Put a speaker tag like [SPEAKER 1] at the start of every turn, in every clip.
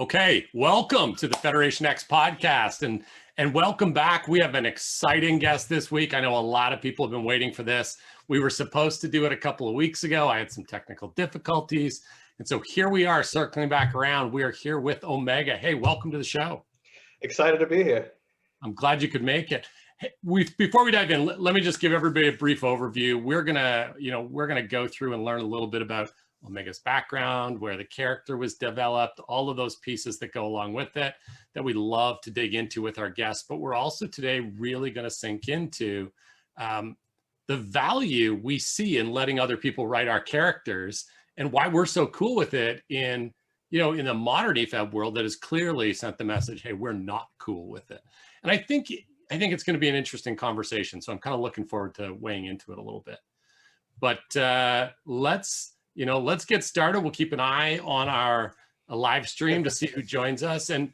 [SPEAKER 1] Okay, welcome to the Federation X podcast and welcome back. We have an exciting guest this week. I know a lot of people have been waiting for this. We were supposed to do it a couple of weeks ago. I had some technical difficulties. And so here we are circling back around. We are here with Omega. Hey, welcome to the show.
[SPEAKER 2] Excited to be here.
[SPEAKER 1] I'm glad you could make it. Hey, before we dive in, let me just give everybody a brief overview. We're gonna go through and learn a little bit about Omega's background, where the character was developed, all of those pieces that go along with it that we love to dig into with our guests. But we're also today really going to sink into the value we see in letting other people write our characters and why we're so cool with it in the modern EFEB world that has clearly sent the message, hey, we're not cool with it. And I think it's going to be an interesting conversation. So I'm kind of looking forward to weighing into it a little bit. But let's get started. We'll keep an eye on our live stream to see who joins us. And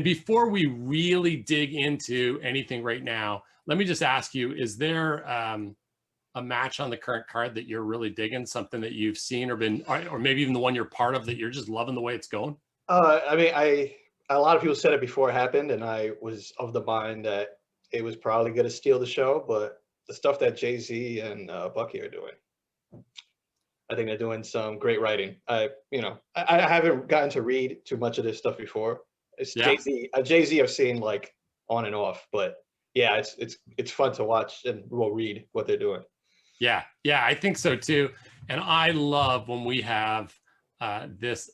[SPEAKER 1] before we really dig into anything right now, let me just ask you, is there a match on the current card that you're really digging, something that you've seen or maybe even the one you're part of that you're just loving the way it's going?
[SPEAKER 2] A lot of people said it before it happened, and I was of the mind that it was probably going to steal the show, but the stuff that Jay-Z and Bucky are doing, I think they're doing some great writing. I haven't gotten to read too much of this stuff before. It's Jay-Z. Jay-Z I've seen like on and off, but yeah, it's fun to watch and we'll read what they're doing.
[SPEAKER 1] Yeah, I think so too. And I love when we have this,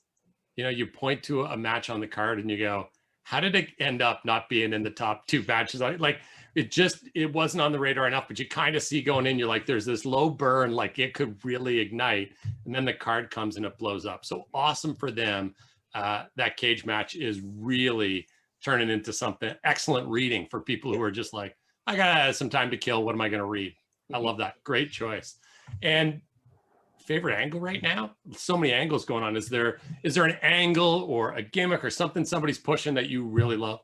[SPEAKER 1] you point to a match on the card and you go, how did it end up not being in the top two matches? Like it wasn't on the radar enough, but you kind of see going in, you're like, there's this low burn, like it could really ignite. And then the card comes and it blows up. So awesome for them. That cage match is really turning into something excellent reading for people who are just like, I got some time to kill. What am I going to read? I love that. Great choice. And favorite angle right now? So many angles going on. Is there an angle or a gimmick or something somebody's pushing that you really love?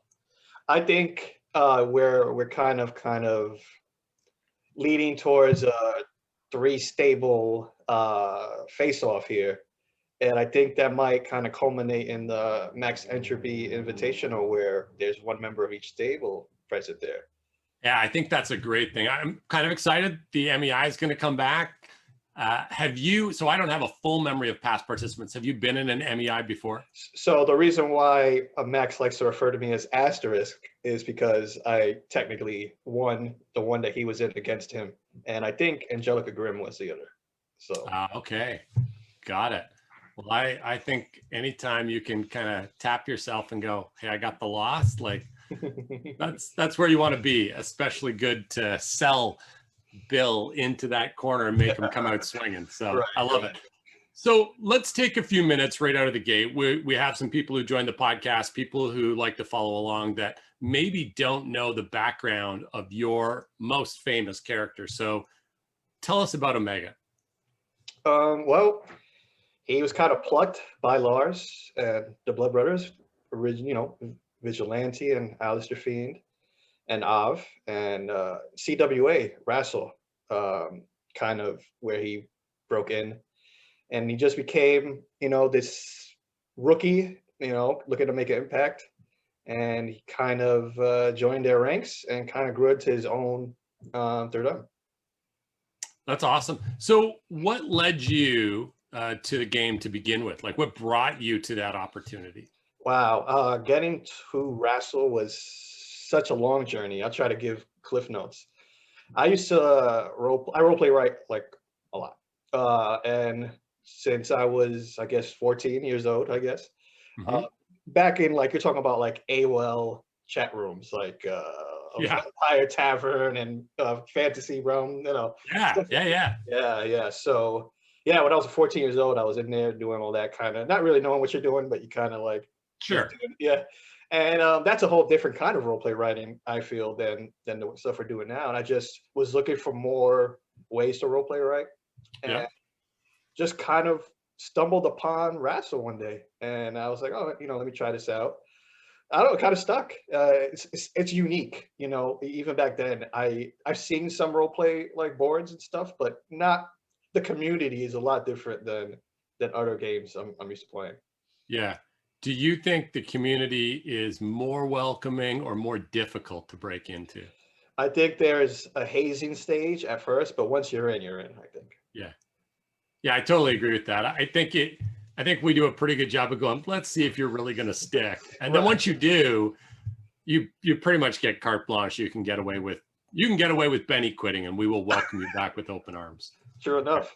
[SPEAKER 2] I think we're kind of leading towards a 3 stable face-off here. And I think that might kind of culminate in the Max Entropy Invitational where there's one member of each stable present there.
[SPEAKER 1] Yeah, I think that's a great thing. I'm kind of excited. The MEI is going to come back. So I don't have a full memory of past participants. Have you been in an MEI before?
[SPEAKER 2] So the reason why Max likes to refer to me as Asterisk is because I technically won the one that he was in against him. And I think Angelica Grimm was the other. So
[SPEAKER 1] okay, got it. Well, I think anytime you can kind of tap yourself and go, hey, I got the loss, like that's where you want to be. Especially good to sell Bill into that corner and make him come out swinging. So right, I love it. So let's take a few minutes right out of the gate. We have some people who join the podcast, people who like to follow along that maybe don't know the background of your most famous character. So tell us about Omega.
[SPEAKER 2] Well, he was kind of plucked by Lars and the Blood Brothers, Vigilante and Alistair Fiend and Av and CWA, Rassel, kind of where he broke in. And he just became, this rookie, looking to make an impact. And he kind of joined their ranks and kind of grew into his own third arm.
[SPEAKER 1] That's awesome. So what led you to the game to begin with? Like what brought you to that opportunity?
[SPEAKER 2] Wow. Getting to Rassel was such a long journey. I'll try to give cliff notes. I used to role play like a lot. And since I was, 14 years old, back in like, you're talking about like AOL chat rooms, like Vampire Tavern and Fantasy Realm,
[SPEAKER 1] Yeah.
[SPEAKER 2] So yeah, when I was 14 years old, I was in there doing all that kind of, not really knowing what you're doing, but you kind of like,
[SPEAKER 1] sure.
[SPEAKER 2] Yeah. And that's a whole different kind of role play writing, I feel, than the stuff we're doing now. And I just was looking for more ways to role play write. And just kind of stumbled upon Rassel one day. And I was like, oh, let me try this out. I don't know, it kind of stuck. It's unique, even back then. I've seen some role play like boards and stuff, but not, the community is a lot different than other games I'm used to playing.
[SPEAKER 1] Yeah. Do you think the community is more welcoming or more difficult to break into?
[SPEAKER 2] I think there's a hazing stage at first, but once you're in, I think.
[SPEAKER 1] Yeah. Yeah, I totally agree with that. I think we do a pretty good job of going, let's see if you're really going to stick. And then
[SPEAKER 2] Right.
[SPEAKER 1] once you do, you pretty much get carte blanche. You can get away with Benny quitting and we will welcome you back with open arms.
[SPEAKER 2] Sure enough.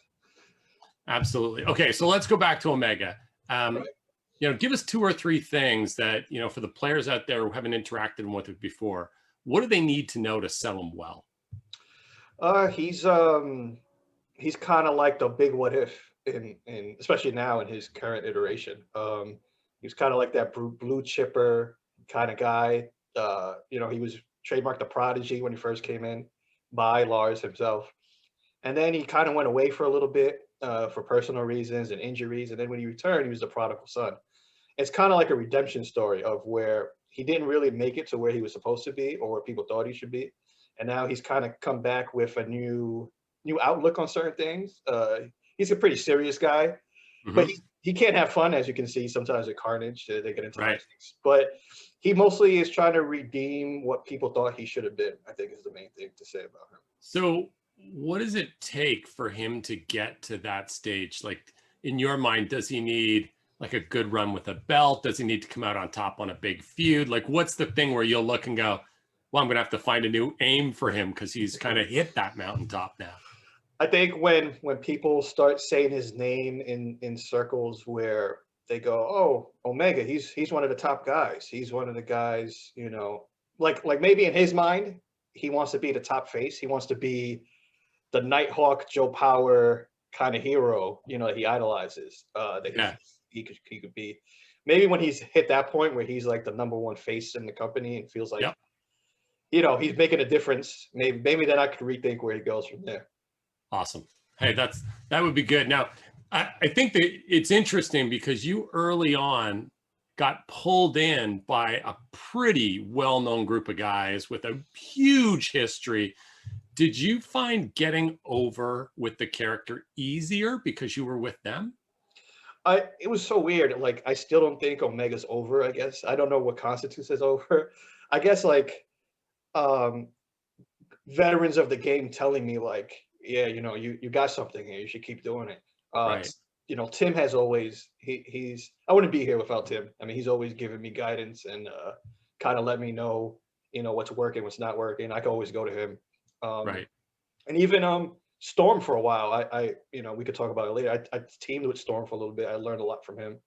[SPEAKER 1] Absolutely. Okay, so let's go back to Omega.
[SPEAKER 2] Right.
[SPEAKER 1] Give us 2 or 3 things that, for the players out there who haven't interacted with it before, what do they need to know to sell them well?
[SPEAKER 2] He's kind of like the big what if in especially now in his current iteration. He's kind of like that blue chipper kind of guy. He was trademarked the Prodigy when he first came in by Lars himself, and then he kind of went away for a little bit for personal reasons and injuries, and then when he returned, he was the prodigal son. It's kind of like a redemption story of where he didn't really make it to where he was supposed to be or where people thought he should be, and now he's kind of come back with a new outlook on certain things. He's a pretty serious guy, but he can't have fun, as you can see sometimes at Carnage. They get into things, but he mostly is trying to redeem what people thought he should have been. I think is the main thing to say about him.
[SPEAKER 1] So what does it take for him to get to that stage? Like in your mind, does he need like a good run with a belt? Does he need to come out on top on a big feud? Like what's the thing where you'll look and go, well, I'm going to have to find a new aim for him because he's kind of hit that mountaintop now.
[SPEAKER 2] I think when people start saying his name in circles where they go, oh, Omega, he's one of the top guys. He's one of the guys, like maybe in his mind, he wants to be the top face. He wants to be the Nighthawk, Joe Power kind of hero, he idolizes. He could be. Maybe when he's hit that point where he's like the #1 face in the company and feels like, he's making a difference. Maybe then I could rethink where he goes from there.
[SPEAKER 1] Awesome. Hey, that would be good. Now, I think that it's interesting because you early on got pulled in by a pretty well-known group of guys with a huge history. Did you find getting over with the character easier because you were with them?
[SPEAKER 2] It was so weird. Like, I still don't think Omega's over, I guess. I don't know what constitutes as over. I guess like veterans of the game telling me like, yeah, you got something here. You should keep doing it.
[SPEAKER 1] Right.
[SPEAKER 2] Tim has always he's I wouldn't be here without Tim. I mean, he's always given me guidance and kind of let me know, what's working, what's not working. I can always go to him.
[SPEAKER 1] Right.
[SPEAKER 2] And even Storm for a while. I we could talk about it later. I teamed with Storm for a little bit. I learned a lot from him.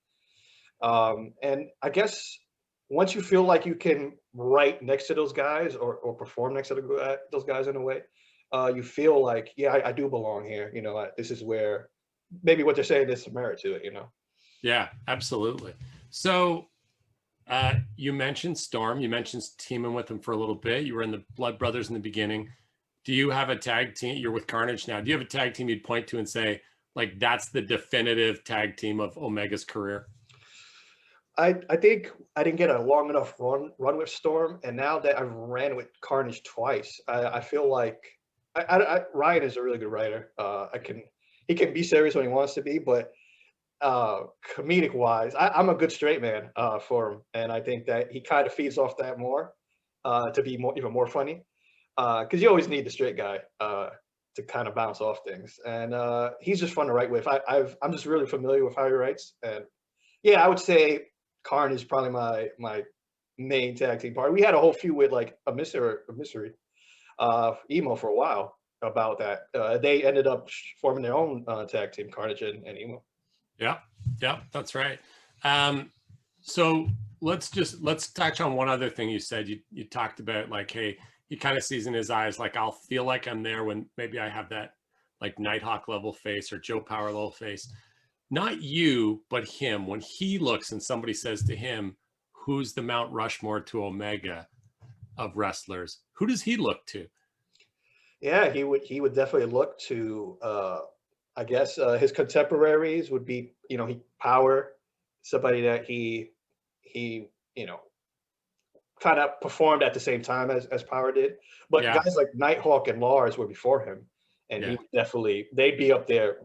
[SPEAKER 2] And I guess once you feel like you can write next to those guys or perform next to those guys in a way, you feel like, yeah, I do belong here. This is where maybe what they're saying is some merit to it.
[SPEAKER 1] Yeah, absolutely. So you mentioned Storm. You mentioned teaming with him for a little bit. You were in the Blood Brothers in the beginning. Do you have a tag team? You're with Carnage now. Do you have a tag team you'd point to and say, like, that's the definitive tag team of Omega's career?
[SPEAKER 2] I think I didn't get a long enough run with Storm, and now that I've ran with Carnage twice, I feel like Ryan is a really good writer. He can be serious when he wants to be, but comedic wise, I'm a good straight man for him, and I think that he kind of feeds off that more to be even more funny. Because you always need the straight guy to kind of bounce off things, and he's just fun to write with. I'm just really familiar with how he writes, and yeah, I would say Karn is probably my main tag team partner. We had a whole feud with like a mystery Emo for a while about that. They ended up forming their own tag team, Carnage and Emo.
[SPEAKER 1] Yeah, that's right. So let's touch on one other thing you said. You talked about like, hey, he kind of sees in his eyes, like, I'll feel like I'm there when maybe I have that like Nighthawk level face or Joe Power level face. Not you, but him. When he looks and somebody says to him, who's the Mount Rushmore to Omega of wrestlers, who does he look to?
[SPEAKER 2] Yeah, he would definitely look to I guess his contemporaries would be, he Power, somebody that he kind of performed at the same time as Power did. But guys like Nighthawk and Lars were before him, and he would definitely, they'd be up there.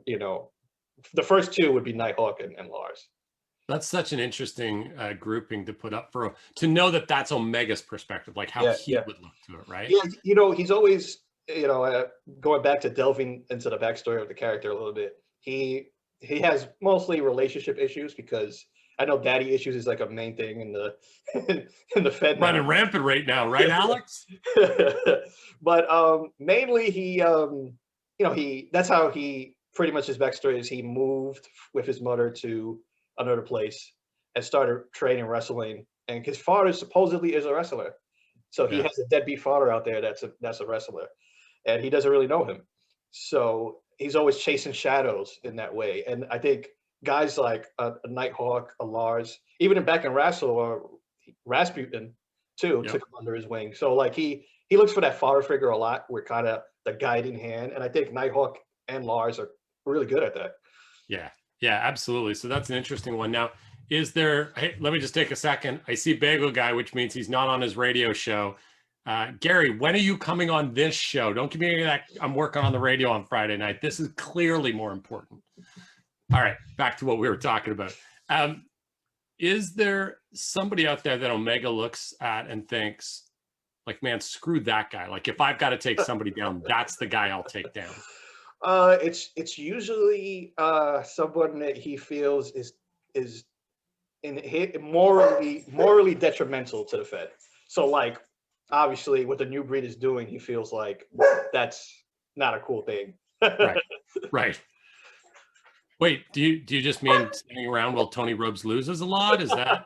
[SPEAKER 2] The first two would be Nighthawk and Lars.
[SPEAKER 1] That's such an interesting grouping to put up for, to know that that's Omega's perspective, like how
[SPEAKER 2] Yeah,
[SPEAKER 1] he
[SPEAKER 2] yeah.
[SPEAKER 1] would look to it, right?
[SPEAKER 2] Yeah, you know, he's always, you know, going back to delving into the backstory of the character a little bit. He has mostly relationship issues because I know daddy issues is like a main thing in the in the Fed now.
[SPEAKER 1] Running rampant right now, right, Alex?
[SPEAKER 2] But mainly he, you know, that's how he pretty much his backstory is he moved with his mother to another place and started training wrestling. And his father supposedly is a wrestler. So he
[SPEAKER 1] Yeah.
[SPEAKER 2] has a deadbeat father out there that's a wrestler, and he doesn't really know him. So he's always chasing shadows in that way. And I think guys like a Nighthawk, a Lars, even back in Wrestle or Rasputin too,
[SPEAKER 1] Yep.
[SPEAKER 2] took him under his wing. So like he looks for that father figure a lot. We're kind of the guiding hand, and I think Nighthawk and Lars are really good at that.
[SPEAKER 1] Yeah. Yeah, absolutely. So that's an interesting one. Now, is there, hey, let me just take a second. I see Bagel Guy, which means he's not on his radio show. Gary, when are you coming on this show? Don't give me any of that. I'm working on the radio on Friday night. This is clearly more important. All right, back to what we were talking about. Is there somebody out there that Omega looks at and thinks, like, man, screw that guy. Like, if I've got to take somebody down, that's the guy I'll take down.
[SPEAKER 2] It's usually someone that he feels is morally detrimental to the Fed. So like obviously what the new breed is doing, he feels like that's not a cool thing.
[SPEAKER 1] Right. Right. Wait, do you just mean standing around while Tony Rhodes loses a lot? Is that?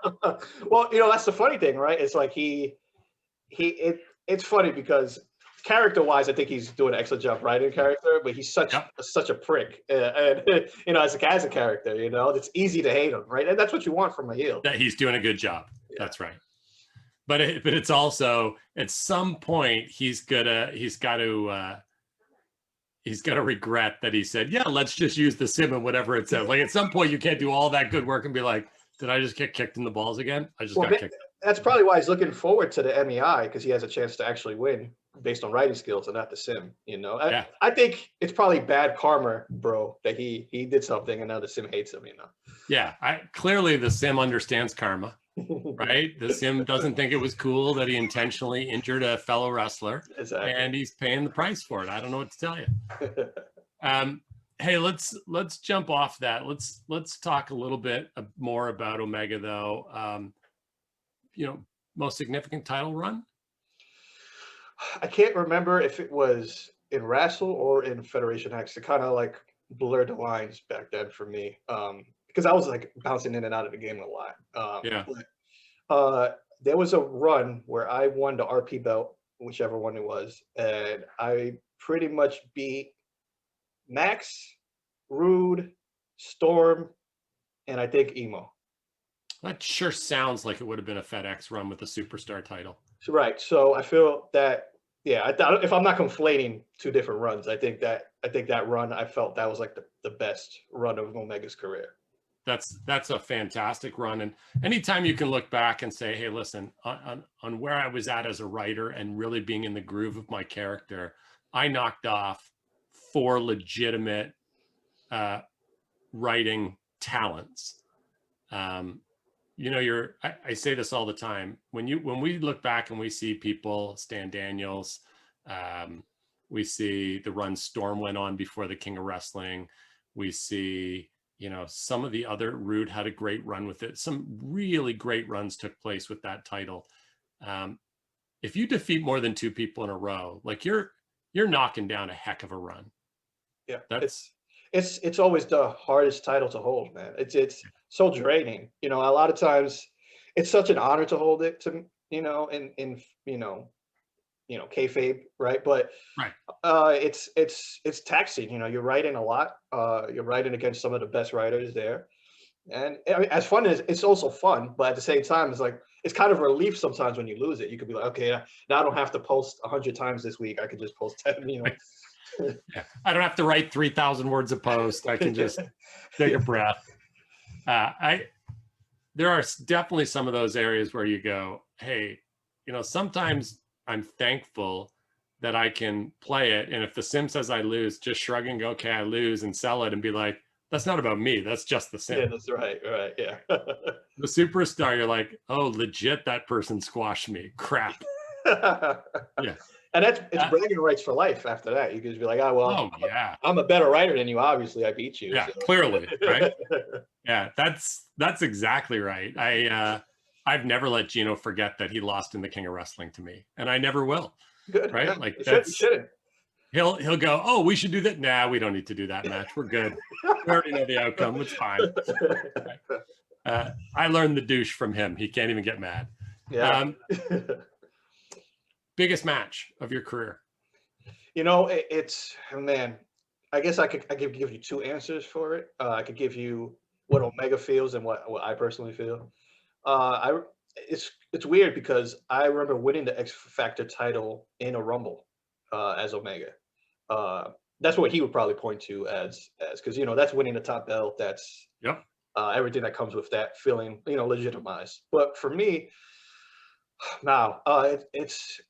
[SPEAKER 2] Well, you know, that's the funny thing, right? It's like it's funny because character-wise, I think he's doing an excellent job writing character, but he's such a prick, and you know, as a character, you know, it's easy to hate him, right? And that's what you want from a heel.
[SPEAKER 1] That he's doing a good job. Yeah. That's right. But it's also at some point he's got to regret that he said, yeah, let's just use the sim and whatever it says. Like at some point you can't do all that good work and be like, did I just get kicked in the balls again? I just got kicked.
[SPEAKER 2] That's probably why he's looking forward to the MEI, because he has a chance to actually win based on writing skills and not the sim, you know?
[SPEAKER 1] Yeah.
[SPEAKER 2] I think it's probably bad karma, bro, that he did something and now the sim hates him, you know?
[SPEAKER 1] Yeah, clearly the sim understands karma, right? The sim doesn't think it was cool that he intentionally injured a fellow wrestler.
[SPEAKER 2] Exactly.
[SPEAKER 1] And he's paying the price for it. I don't know what to tell you. Hey, let's jump off that. Let's talk a little bit more about Omega, though. You know, most significant title run?
[SPEAKER 2] I can't remember if it was in Wrestle or in Federation X. It kind of like blurred the lines back then for me, because I was like bouncing in and out of the game a lot.
[SPEAKER 1] Yeah.
[SPEAKER 2] But, there was a run where I won the RP belt, whichever one it was, and I pretty much beat Max, Rude, Storm, and I think Emo.
[SPEAKER 1] That sure sounds like it would have been a FedEx run with the superstar title.
[SPEAKER 2] Right. So I feel that, yeah, I thought if I'm not conflating two different runs, I think that run, I felt that was like the best run of Omega's career.
[SPEAKER 1] That's a fantastic run. And anytime you can look back and say, hey, listen, on where I was at as a writer and really being in the groove of my character, I knocked off 4 legitimate writing talents. You know, I say this all the time. When we look back and we see people, Stan Daniels, we see the run Storm went on before the King of Wrestling. We see, you know, some of the other, Rude had a great run with it. Some really great runs took place with that title. If you defeat more than 2 people in a row, like you're knocking down a heck of a run.
[SPEAKER 2] Yeah,
[SPEAKER 1] that's
[SPEAKER 2] it's always the hardest title to hold, man. It's so draining. You know, a lot of times it's such an honor to hold it, to, you know, in you know, kayfabe, right? But
[SPEAKER 1] right.
[SPEAKER 2] It's taxing. You know, you're writing a lot. You're writing against some of the best writers there, and I mean, as fun as it's also fun, but at the same time, it's like it's kind of relief sometimes when you lose it. You could be like, okay, now I don't have to post 100 times this week. I could just post 10. You know.
[SPEAKER 1] Yeah. I don't have to write 3,000 words a post. I can just take a breath. There are definitely some of those areas where you go, hey, you know, sometimes I'm thankful that I can play it. And if the sim says I lose, just shrug and go, okay, I lose, and sell it and be like, That's not about me. That's just the
[SPEAKER 2] Yeah,
[SPEAKER 1] sim.
[SPEAKER 2] that's right. Right. Yeah.
[SPEAKER 1] The superstar, you're like, oh, legit, that person squashed me. Crap. Yeah.
[SPEAKER 2] And it's
[SPEAKER 1] Uh,
[SPEAKER 2] bragging rights for life after that. You can just be like, oh, well,
[SPEAKER 1] oh, yeah.
[SPEAKER 2] I'm a better writer than you. Obviously, I beat you.
[SPEAKER 1] Yeah,
[SPEAKER 2] So.
[SPEAKER 1] clearly, right? Yeah, that's exactly right. I've never let Gino forget that he lost in the King of Wrestling to me, and I never will.
[SPEAKER 2] Good.
[SPEAKER 1] Right?
[SPEAKER 2] Yeah,
[SPEAKER 1] Like
[SPEAKER 2] you
[SPEAKER 1] that's
[SPEAKER 2] shouldn't.
[SPEAKER 1] he'll go, oh, we should do that. Nah, we don't need to do that match. We're good. We already know the outcome. It's fine. Right? I learned the douche from him. He can't even get mad.
[SPEAKER 2] Yeah.
[SPEAKER 1] Biggest match of your career?
[SPEAKER 2] You know, it's man. I guess I could give you two answers for it. I could give you what Omega feels and what I personally feel. I it's weird because I remember winning the X Factor title in a Rumble as Omega. That's what he would probably point to as because that's winning the top belt. That's
[SPEAKER 1] Yep.
[SPEAKER 2] everything that comes with that feeling, legitimized. But for me, now it's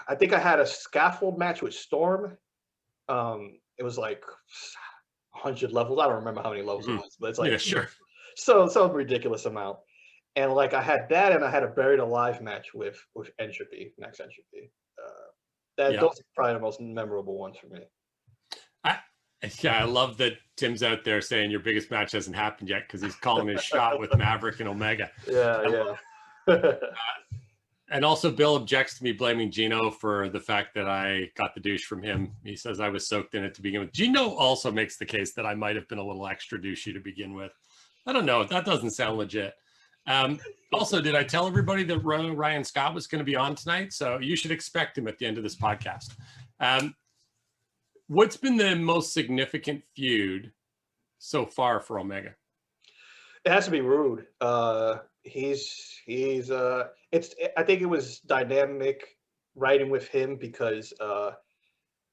[SPEAKER 2] I think I had a scaffold match with Storm. It was like 100 levels. I don't remember how many levels it was, but it's like
[SPEAKER 1] Yeah, sure.
[SPEAKER 2] so ridiculous amount. And like I had that, and I had a buried alive match with Entropy, Max Entropy. Those are probably the most memorable ones for me.
[SPEAKER 1] I love that Tim's out there saying your biggest match hasn't happened yet because he's calling his shot with Maverick and Omega.
[SPEAKER 2] Yeah.
[SPEAKER 1] And also, Bill objects to me blaming Gino for the fact that I got the douche from him. He says I was soaked in it to begin with. Gino also makes the case that I might have been a little extra douchey to begin with. I don't know. That doesn't sound legit. Also, did I tell everybody that Ryan Scott was going to be on tonight? So you should expect him at the end of this podcast. What's been the most significant feud so far for Omega?
[SPEAKER 2] It has to be Rude. He's I think it was dynamic writing with him because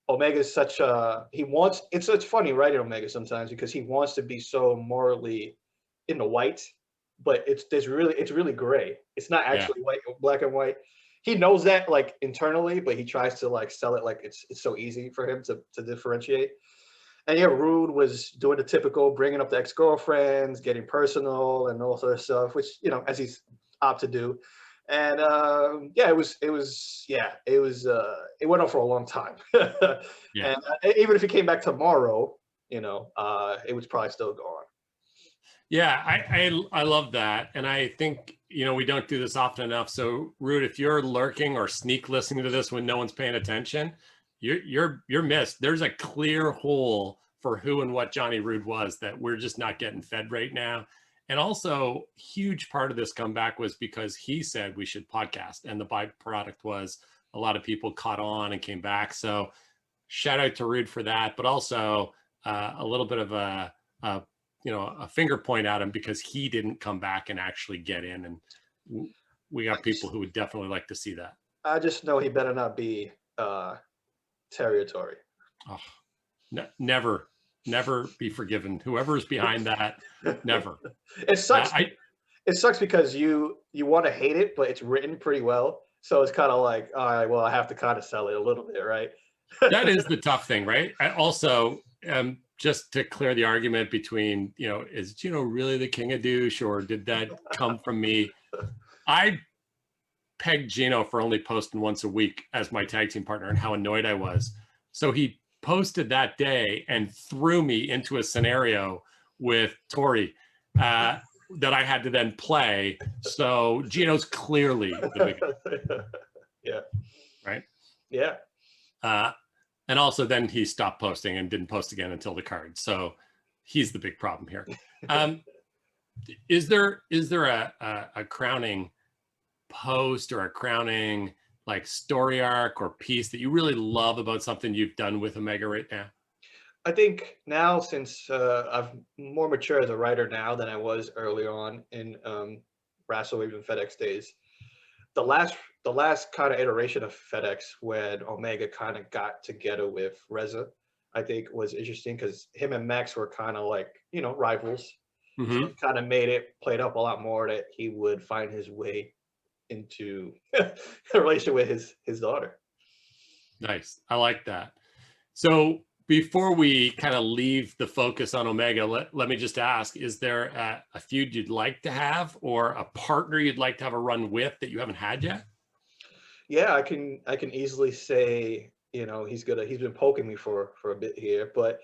[SPEAKER 2] Omega's such a it's funny writing Omega sometimes because he wants to be so morally in the white, but it's really gray. It's not actually white, black and white. He knows that like internally, but he tries to like sell it like it's so easy for him to differentiate. And yeah, Rude was doing the typical bringing up the ex-girlfriends, getting personal and all sort of stuff, which, as he's opt to do. And it went on for a long time. And even if he came back tomorrow, it was probably still going.
[SPEAKER 1] Yeah, I love that. And I think, we don't do this often enough. So Rude, if you're lurking or sneak listening to this when no one's paying attention, you're missed. There's a clear hole for who and what Johnny Rude was that we're just not getting fed right now. And also, huge part of this comeback was because he said we should podcast, and the byproduct was a lot of people caught on and came back. So shout out to Rude for that, but also a little bit of a finger point at him because he didn't come back and actually get in. And we got people who would definitely like to see that.
[SPEAKER 2] I just know he better not be territory.
[SPEAKER 1] Oh, never be forgiven. Whoever is behind that, never.
[SPEAKER 2] It sucks. It sucks because you want to hate it, but it's written pretty well. So it's kind of like, all right, well, I have to kind of sell it a little bit, right?
[SPEAKER 1] That is the tough thing, right? Also, just to clear the argument between, is Gino really the king of douche, or did that come from me? I pegged Gino for only posting once a week as my tag team partner and how annoyed I was. So he posted that day and threw me into a scenario with Tori that I had to then play. So Gino's clearly the big.
[SPEAKER 2] Yeah.
[SPEAKER 1] Right.
[SPEAKER 2] Yeah.
[SPEAKER 1] And also then he stopped posting and didn't post again until the card. So he's the big problem here. Is there a crowning post or a crowning like story arc or piece that you really love about something you've done with Omega right now?
[SPEAKER 2] I think now, since I'm more mature as a writer now than I was early on in Wrestle Waves and FedEx days, the last kind of iteration of FedEx when Omega kind of got together with Reza, I think was interesting because him and Max were kind of like, rivals. Mm-hmm. So it kind of played up a lot more that he would find his way into a relationship with his daughter.
[SPEAKER 1] Nice. I like that. So before we kind of leave the focus on Omega, let me just ask, is there a feud you'd like to have or a partner you'd like to have a run with that you haven't had yet?
[SPEAKER 2] Yeah, I can easily say, he's been poking me for a bit here, but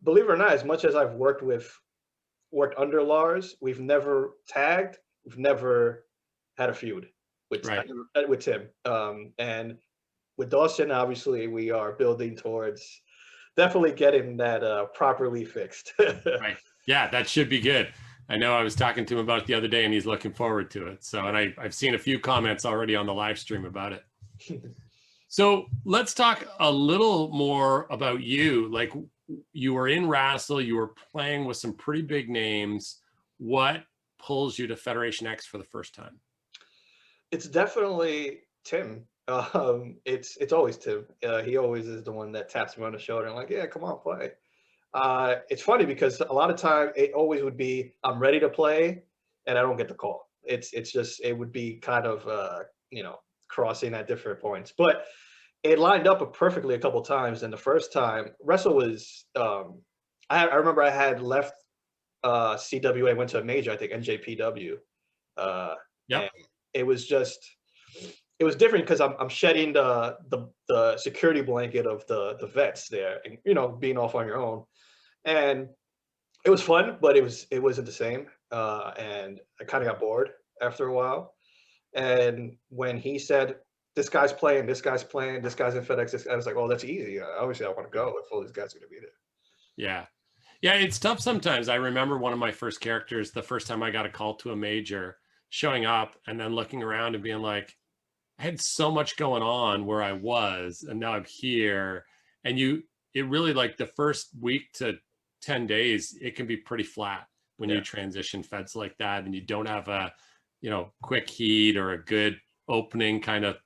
[SPEAKER 2] believe it or not, as much as I've worked under Lars, we've never tagged, we've never had a feud with
[SPEAKER 1] Right.
[SPEAKER 2] with Tim. And with Dawson, obviously, we are building towards definitely getting that properly fixed.
[SPEAKER 1] Right. Yeah, that should be good. I know I was talking to him about it the other day and he's looking forward to it. So, and I've seen a few comments already on the live stream about it. So let's talk a little more about you. Like, you were in Wrestle, you were playing with some pretty big names. What pulls you to Federation X for the first time?
[SPEAKER 2] It's definitely Tim. It's always Tim. He always is the one that taps me on the shoulder and like, yeah, come on, play. It's funny because a lot of time it always would be I'm ready to play and I don't get the call. It's just it would be kind of crossing at different points, but it lined up perfectly a couple times. And the first time Wrestle was I remember I had left CWA, went to a major, I think NJPW.
[SPEAKER 1] Yep.
[SPEAKER 2] And it was different because I'm shedding the security blanket of the vets there, and being off on your own. And it was fun, but it wasn't the same. And I kind of got bored after a while. And when he said, this guy's playing, this guy's playing, this guy's in FedEx, I was like, oh, that's easy. Obviously, I want to go if all these guys are going to be there.
[SPEAKER 1] Yeah. Yeah, it's tough sometimes. I remember one of my first characters, the first time I got a call to a major, showing up and then looking around and being like, I had so much going on where I was, and now I'm here. And it really, like, the first week to 10 days, it can be pretty flat when you transition feds like that and you don't have a, quick heat or a good opening kind of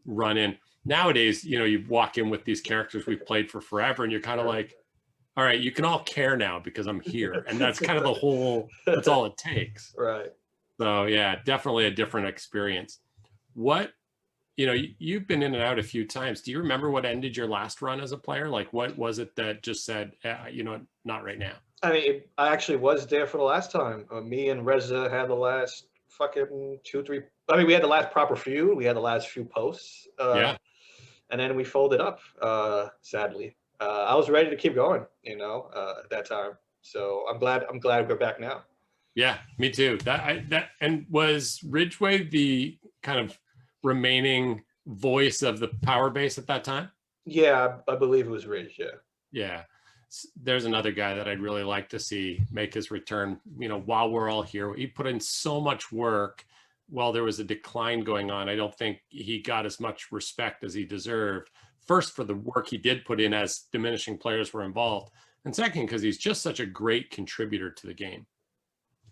[SPEAKER 1] run in. Nowadays, you walk in with these characters we've played for forever and you're kind of like, all right, you can all care now because I'm here. And that's kind of that's all it takes.
[SPEAKER 2] Right.
[SPEAKER 1] So yeah, definitely a different experience. What, you've been in and out a few times. Do you remember what ended your last run as a player? Like, what was it that just said, not right now?
[SPEAKER 2] I mean, I actually was there for the last time. Me and Reza had the last fucking 2-3. I mean, we had the last proper feud. We had the last few posts.
[SPEAKER 1] Yeah.
[SPEAKER 2] And then we folded up, sadly. I was ready to keep going, at that time. So I'm glad we're back now.
[SPEAKER 1] Yeah, me too. And was Ridgeway the kind of remaining voice of the power base at that time?
[SPEAKER 2] Yeah, I believe it was Ridge. Yeah.
[SPEAKER 1] Yeah. There's another guy that I'd really like to see make his return, while we're all here. He put in so much work while there was a decline going on. I don't think he got as much respect as he deserved. First, for the work he did put in as diminishing players were involved. And second, because he's just such a great contributor to the game.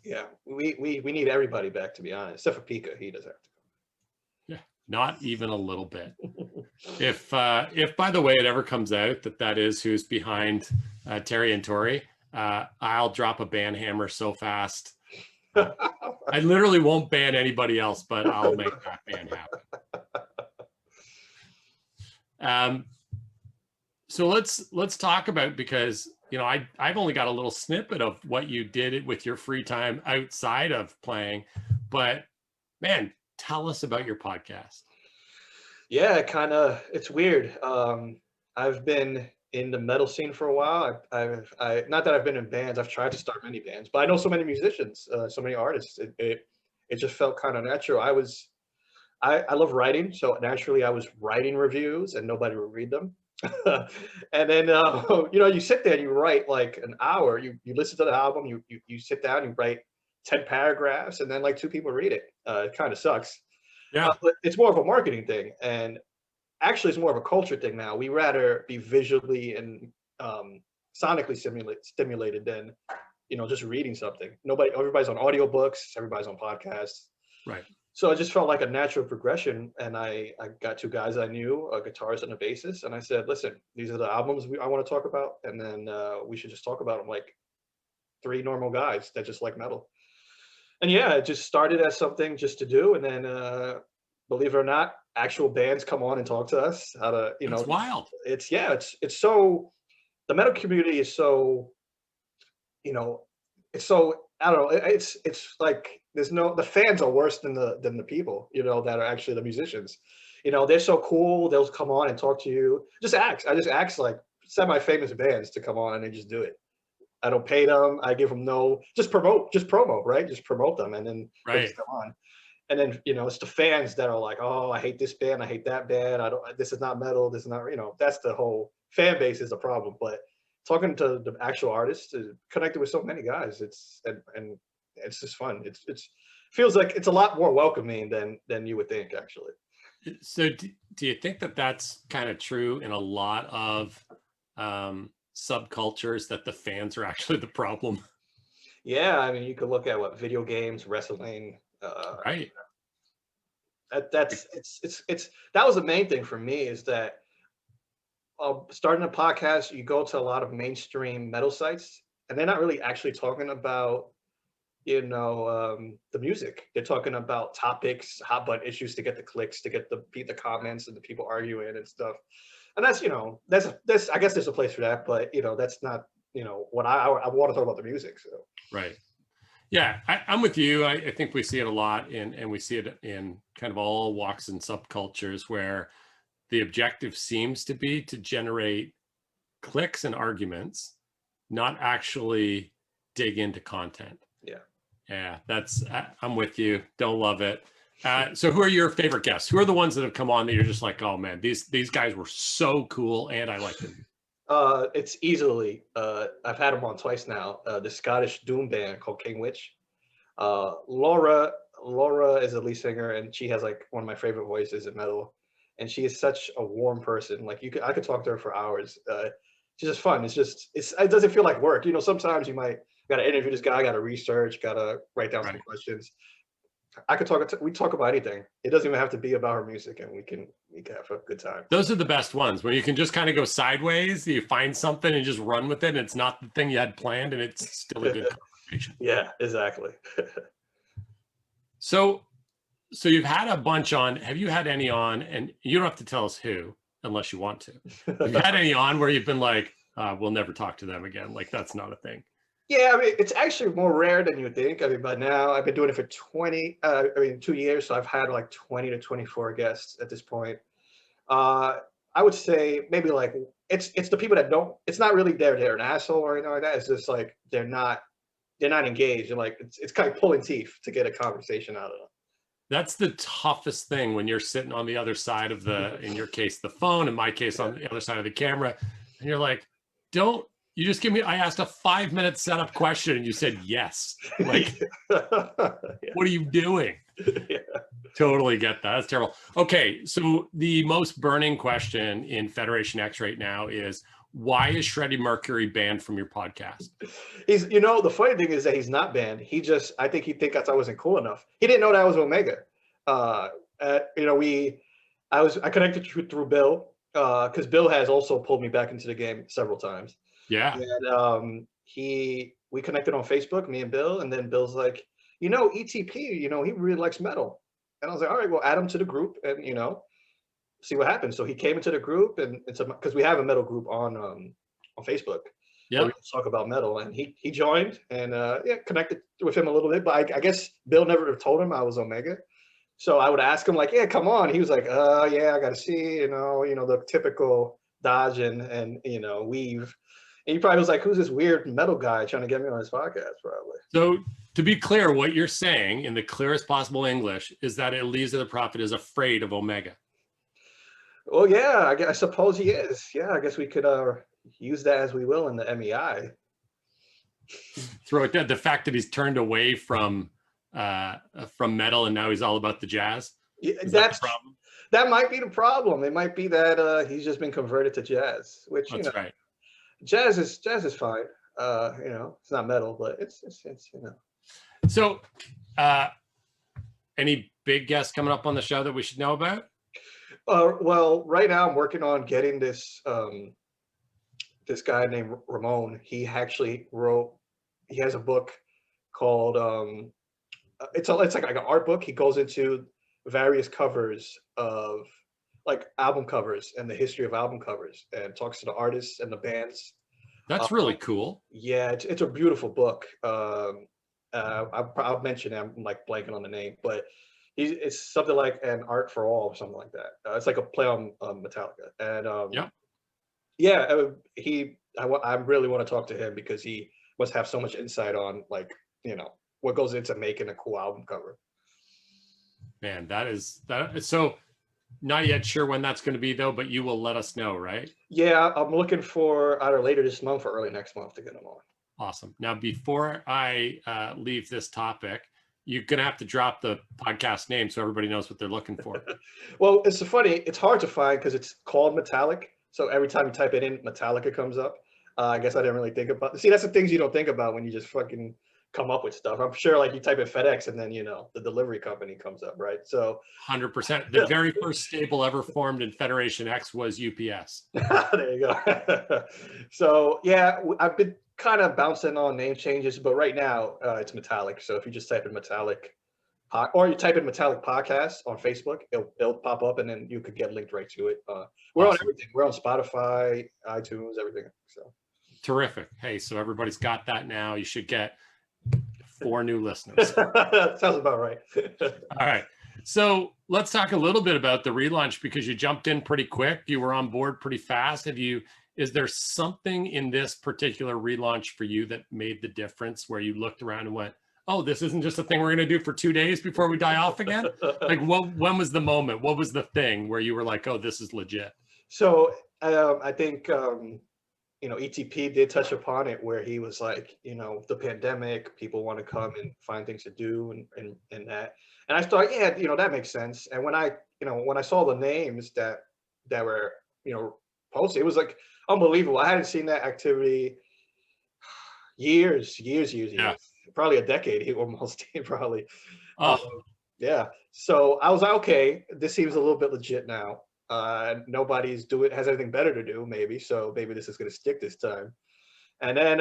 [SPEAKER 2] Yeah, we need everybody back, to be honest, except for Pika. He doesn't have to come.
[SPEAKER 1] Yeah, not even a little bit. If by the way it ever comes out that is who's behind Terry and Tori, I'll drop a ban hammer so fast. I literally won't ban anybody else, but I'll make that ban happen. So let's talk about, because I've only got a little snippet of what you did with your free time outside of playing, but man, tell us about your podcast.
[SPEAKER 2] Yeah, it's weird. I've been in the metal scene for a while. I not that I've been in bands. I've tried to start many bands, but I know so many musicians, so many artists. It just felt kind of natural. I love writing, so naturally I was writing reviews, and nobody would read them. And then you sit there and you write like an hour. You listen to the album. You sit down. You write 10 paragraphs, and then like 2 people read it. It kind of sucks.
[SPEAKER 1] Yeah,
[SPEAKER 2] but it's more of a marketing thing, and actually it's more of a culture thing now. We rather be visually and sonically stimulated than just reading something. Everybody's on audiobooks, everybody's on podcasts.
[SPEAKER 1] Right.
[SPEAKER 2] So it just felt like a natural progression, and I got 2 guys I knew, a guitarist and a bassist, and I said, listen, these are the albums I want to talk about, and then we should just talk about them like 3 normal guys that just like metal. And yeah, it just started as something just to do, and then believe it or not, actual bands come on and talk to us how to,
[SPEAKER 1] It's wild.
[SPEAKER 2] It's so the metal community is so, you know, it's so, I don't know, it's like the fans are worse than the people, you know, that are actually the musicians. You know, they're so cool, they'll come on and talk to you. I just ask like semi-famous bands to come on and they just do it. I don't pay them. I give them no, just promo, right? Just promote them, and then they
[SPEAKER 1] Right.
[SPEAKER 2] just come on. And then, you know, it's the fans that are like, oh, I hate this band, I hate that band. I don't. This is not metal. This is not. You know, that's the whole fan base is the problem. But talking to the actual artists, connected with so many guys, and it's just fun. It's feels like it's a lot more welcoming than you would think, actually.
[SPEAKER 1] So do you think that that's kind of true in a lot of subcultures, that the fans are actually the problem?
[SPEAKER 2] Yeah, I mean, you could look at what video games, wrestling.
[SPEAKER 1] Right.
[SPEAKER 2] That's it's that was the main thing for me is that starting a podcast, you go to a lot of mainstream metal sites, and they're not really actually talking about, you know, the music. They're talking about topics, hot button issues to get the clicks, to get the comments and the people arguing and stuff. And that's, you know, that's I guess there's a place for that, but you know, that's not, you know, what I want to talk about the music. So
[SPEAKER 1] Right. Yeah, I'm with you. I think we see it a lot and we see it in kind of all walks and subcultures where the objective seems to be to generate clicks and arguments, not actually dig into content.
[SPEAKER 2] yeah.
[SPEAKER 1] Yeah, I'm with you. Don't love it. So who are your favorite guests? Who are the ones that have come on that you're just like, oh man, these guys were so cool and I liked them?
[SPEAKER 2] It's easily I've had him on twice now. The Scottish doom band called King Witch. Laura is a lead singer, and she has like one of my favorite voices in metal. And she is such a warm person. Like I could talk to her for hours. She's just fun. It doesn't feel like work. You know, sometimes you gotta interview this guy, gotta research, gotta write down some
[SPEAKER 1] Right.
[SPEAKER 2] questions. We talk about anything. It doesn't even have to be about her music, and we can have a good time.
[SPEAKER 1] Those are the best ones when you can just kind of go sideways, you find something and just run with it. And it's not the thing you had planned and it's still a good conversation.
[SPEAKER 2] Yeah, exactly.
[SPEAKER 1] So you've had a bunch on. Have you had any on, and you don't have to tell us who unless you want to. Have you had any on where you've been like, we'll never talk to them again? Like that's not a thing.
[SPEAKER 2] Yeah, I mean, it's actually more rare than you think. I mean, by now I've been doing it for 2 years, so I've had like 20 to 24 guests at this point. I would say maybe like it's the people that don't. It's not really they're an asshole or anything like that. It's just like they're not engaged, and like it's kind of pulling teeth to get a conversation out of them.
[SPEAKER 1] That's the toughest thing when you're sitting on the other side of in your case, the phone, in my case, on the other side of the camera, and you're like, don't. You just I asked a 5-minute setup question and you said yes. Like,
[SPEAKER 2] Yeah.
[SPEAKER 1] what are you doing?
[SPEAKER 2] Yeah.
[SPEAKER 1] Totally get that. That's terrible. Okay, so the most burning question in Federation X right now is, why is Shreddy Mercury banned from your podcast?
[SPEAKER 2] You know, the funny thing is that he's not banned. I think he thinks I wasn't cool enough. He didn't know that I was Omega. You know, I connected through Bill, because Bill has also pulled me back into the game several times.
[SPEAKER 1] Yeah.
[SPEAKER 2] And we connected on Facebook, me and Bill, and then Bill's like, you know, ETP, you know, he really likes metal. And I was like, all right, well, add him to the group and, you know, see what happens. So he came into the group, and it's because we have a metal group on Facebook.
[SPEAKER 1] Yeah.
[SPEAKER 2] We talk about metal, and he joined, and connected with him a little bit. But I guess Bill never told him I was Omega. So I would ask him like, yeah, come on. He was like, yeah, I got to see, you know, the typical dodge and you know, weave. And he probably was like, who's this weird metal guy trying to get me on his podcast, probably.
[SPEAKER 1] So to be clear, what you're saying in the clearest possible English is that Elisa the Prophet is afraid of Omega.
[SPEAKER 2] Well, yeah, I suppose he is. Yeah, I guess we could use that as we will in the MEI.
[SPEAKER 1] Throw it down. The fact that he's turned away from metal and now he's all about the jazz.
[SPEAKER 2] Yeah,
[SPEAKER 1] That's the problem.
[SPEAKER 2] That might be the problem. It might be that he's just been converted to jazz, which
[SPEAKER 1] That's right.
[SPEAKER 2] Jazz is fine. You know, it's not metal, but it's you know.
[SPEAKER 1] So, any big guests coming up on the show that we should know about?
[SPEAKER 2] Well, right now I'm working on getting this this guy named Ramon. He actually he has a book called it's like an art book. He goes into various covers of like album covers and the history of album covers, and talks to the artists and the bands
[SPEAKER 1] That's really cool.
[SPEAKER 2] Yeah, it's a beautiful book. I'll mention it. I'm like blanking on the name, but it's something like an art for all or something like that. It's like a play on Metallica, and
[SPEAKER 1] Yeah.
[SPEAKER 2] yeah, I really want to talk to him because he must have so much insight on like what goes into making a cool album cover.
[SPEAKER 1] Man, that. So not yet sure when that's going to be though, but you will let us know, right?
[SPEAKER 2] Yeah, I'm looking for either later this month or early next month to get him on.
[SPEAKER 1] Awesome. Now, before I leave this topic, you're going to have to drop the podcast name so everybody knows what they're looking for.
[SPEAKER 2] Well, it's funny. It's hard to find because it's called Metallic. So every time you type it in, Metallica comes up. I guess I didn't really think about. See, that's the things you don't think about when you just fucking come up with stuff. I'm sure, like you type in FedEx and then the delivery company comes up, right? So
[SPEAKER 1] 100%. The very first stable ever formed in Federation X was UPS.
[SPEAKER 2] there you go. So yeah, I've been kind of bouncing on name changes, but right now it's Metallic. So if you just type in Metallic, or you type in Metallic Podcast on Facebook, it'll pop up, and then you could get linked right to it. We're
[SPEAKER 1] Awesome.
[SPEAKER 2] on everything. We're on Spotify, iTunes, everything. So
[SPEAKER 1] terrific. Hey, so everybody's got that now. You should get 4 new listeners.
[SPEAKER 2] Sounds about right.
[SPEAKER 1] All right. So let's talk a little bit about the relaunch because you jumped in pretty quick. You were on board pretty fast. Is there something in this particular relaunch for you that made the difference where you looked around and went, oh, this isn't just a thing we're going to do for 2 days before we die off again? Like when was the moment? What was the thing where you were like, oh, this is legit?
[SPEAKER 2] So I think, ETP did touch upon it where he was like, the pandemic, people want to come and find things to do and that. And I thought, yeah, that makes sense. And when I saw the names that were, posted, it was like unbelievable. I hadn't seen that activity years,
[SPEAKER 1] Yeah.
[SPEAKER 2] probably a decade almost, probably.
[SPEAKER 1] Oh.
[SPEAKER 2] Yeah. So I was like, okay, this seems a little bit legit now. Nobody's has anything better to do, maybe. So maybe this is going to stick this time. And then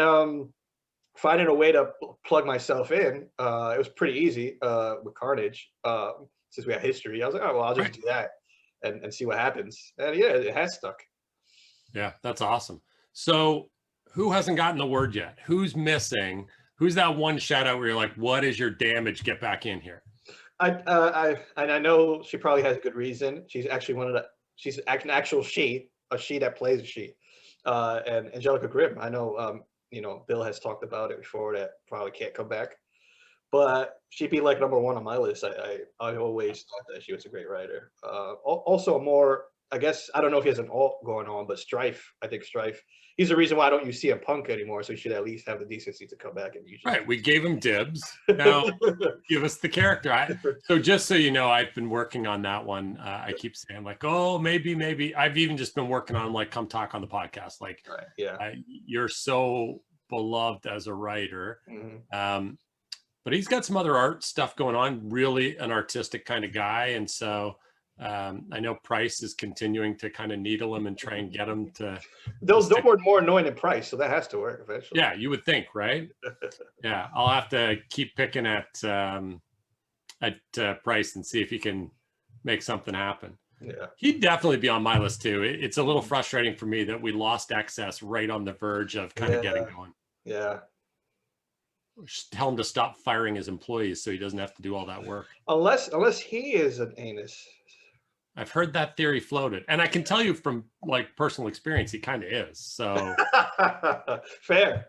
[SPEAKER 2] finding a way to plug myself in, it was pretty easy with Carnage, since we had history. I was like, oh, well, I'll just do that and see what happens. And yeah, it has stuck.
[SPEAKER 1] Yeah, that's awesome. So who hasn't gotten the word yet? Who's missing? Who's that one shout out where you're like, what is your damage? Get back in here.
[SPEAKER 2] I know she probably has a good reason. She's actually she's an actual she that plays a she. And Angelica Grimm. I know, Bill has talked about it before that probably can't come back, but she'd be like number 1 on my list. I always thought that she was a great writer. Also more, I guess, I don't know if he has an alt going on, but Strife, I think Strife, he's the reason why I don't use CM Punk anymore. So he should at least have the decency to come back and use.
[SPEAKER 1] Right. We gave him dibs. Now give us the character. So just so you know, I've been working on that one. I keep saying like, oh, maybe. I've even just been working on like, come talk on the podcast. Like,
[SPEAKER 2] right. Yeah.
[SPEAKER 1] You're so beloved as a writer.
[SPEAKER 2] Mm-hmm.
[SPEAKER 1] But he's got some other art stuff going on, really an artistic kind of guy. And so I know Price is continuing to kind of needle him and try and get him to.
[SPEAKER 2] Those were more annoying than Price, so that has to work eventually.
[SPEAKER 1] Yeah, you would think, right? Yeah, I'll have to keep picking at Price and see if he can make something happen.
[SPEAKER 2] Yeah,
[SPEAKER 1] he'd definitely be on my list too. It's a little frustrating for me that we lost XS right on the verge of kind of getting going.
[SPEAKER 2] Yeah.
[SPEAKER 1] Tell him to stop firing his employees so he doesn't have to do all that work. Unless
[SPEAKER 2] he is an anus.
[SPEAKER 1] I've heard that theory floated, and I can tell you from like personal experience, he kind of is. So
[SPEAKER 2] fair.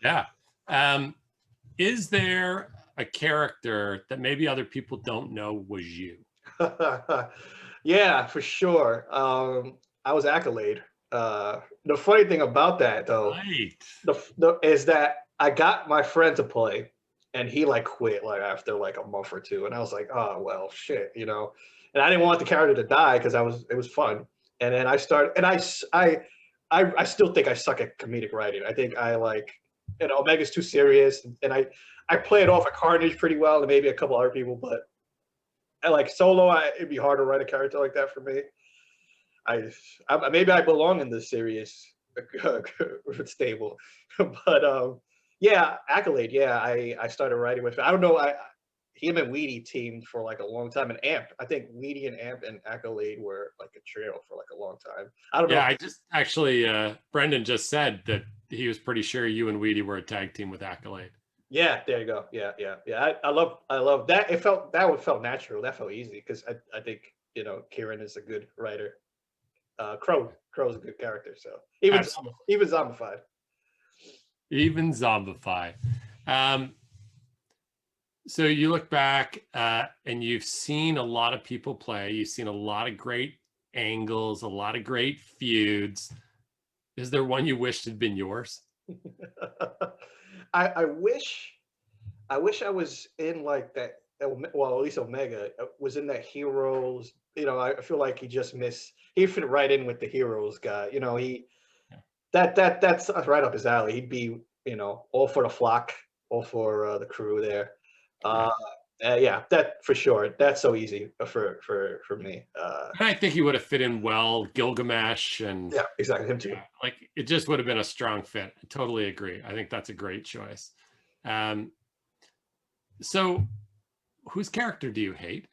[SPEAKER 1] Yeah. Is there a character that maybe other people don't know was you?
[SPEAKER 2] Yeah, for sure. I was Accolade. The funny thing about that, though,
[SPEAKER 1] right,
[SPEAKER 2] is that I got my friend to play, and he like quit like after like a month or two, and I was like, oh well, shit, And I didn't want the character to die because it was fun. And then I started, and I still think I suck at comedic writing. I think I like, Omega's too serious, and I play it off at Carnage pretty well, and maybe a couple other people, but I like solo. It'd be hard to write a character like that for me. Maybe I belong in the serious stable, but yeah, Accolade. Yeah, I started writing with. I don't know. him and Weedy teamed for like a long time, and Amp. I think Weedy and Amp and Accolade were like a trio for like a long time. I don't know.
[SPEAKER 1] Yeah, I just actually, Brendan just said that he was pretty sure you and Weedy were a tag team with Accolade.
[SPEAKER 2] Yeah, there you go. Yeah. I love that. It felt natural. That felt easy because I think Kieran is a good writer. Crow's a good character. So even Zombified.
[SPEAKER 1] Even Zombify. So you look back and you've seen a lot of people play. You've seen a lot of great angles, a lot of great feuds. Is there one you wished had been yours?
[SPEAKER 2] I wish I was in like that. Well, at least Omega was in that Heroes. I feel like he just missed. He fit right in with the Heroes guy. That's right up his alley. He'd be all for the flock, all for the crew there. Yeah, that for sure. That's so easy for me.
[SPEAKER 1] I think he would have fit in well, Gilgamesh, and
[SPEAKER 2] yeah, exactly, him too.
[SPEAKER 1] Yeah, like it just would have been a strong fit. I totally agree. I think that's a great choice. So whose character do you hate?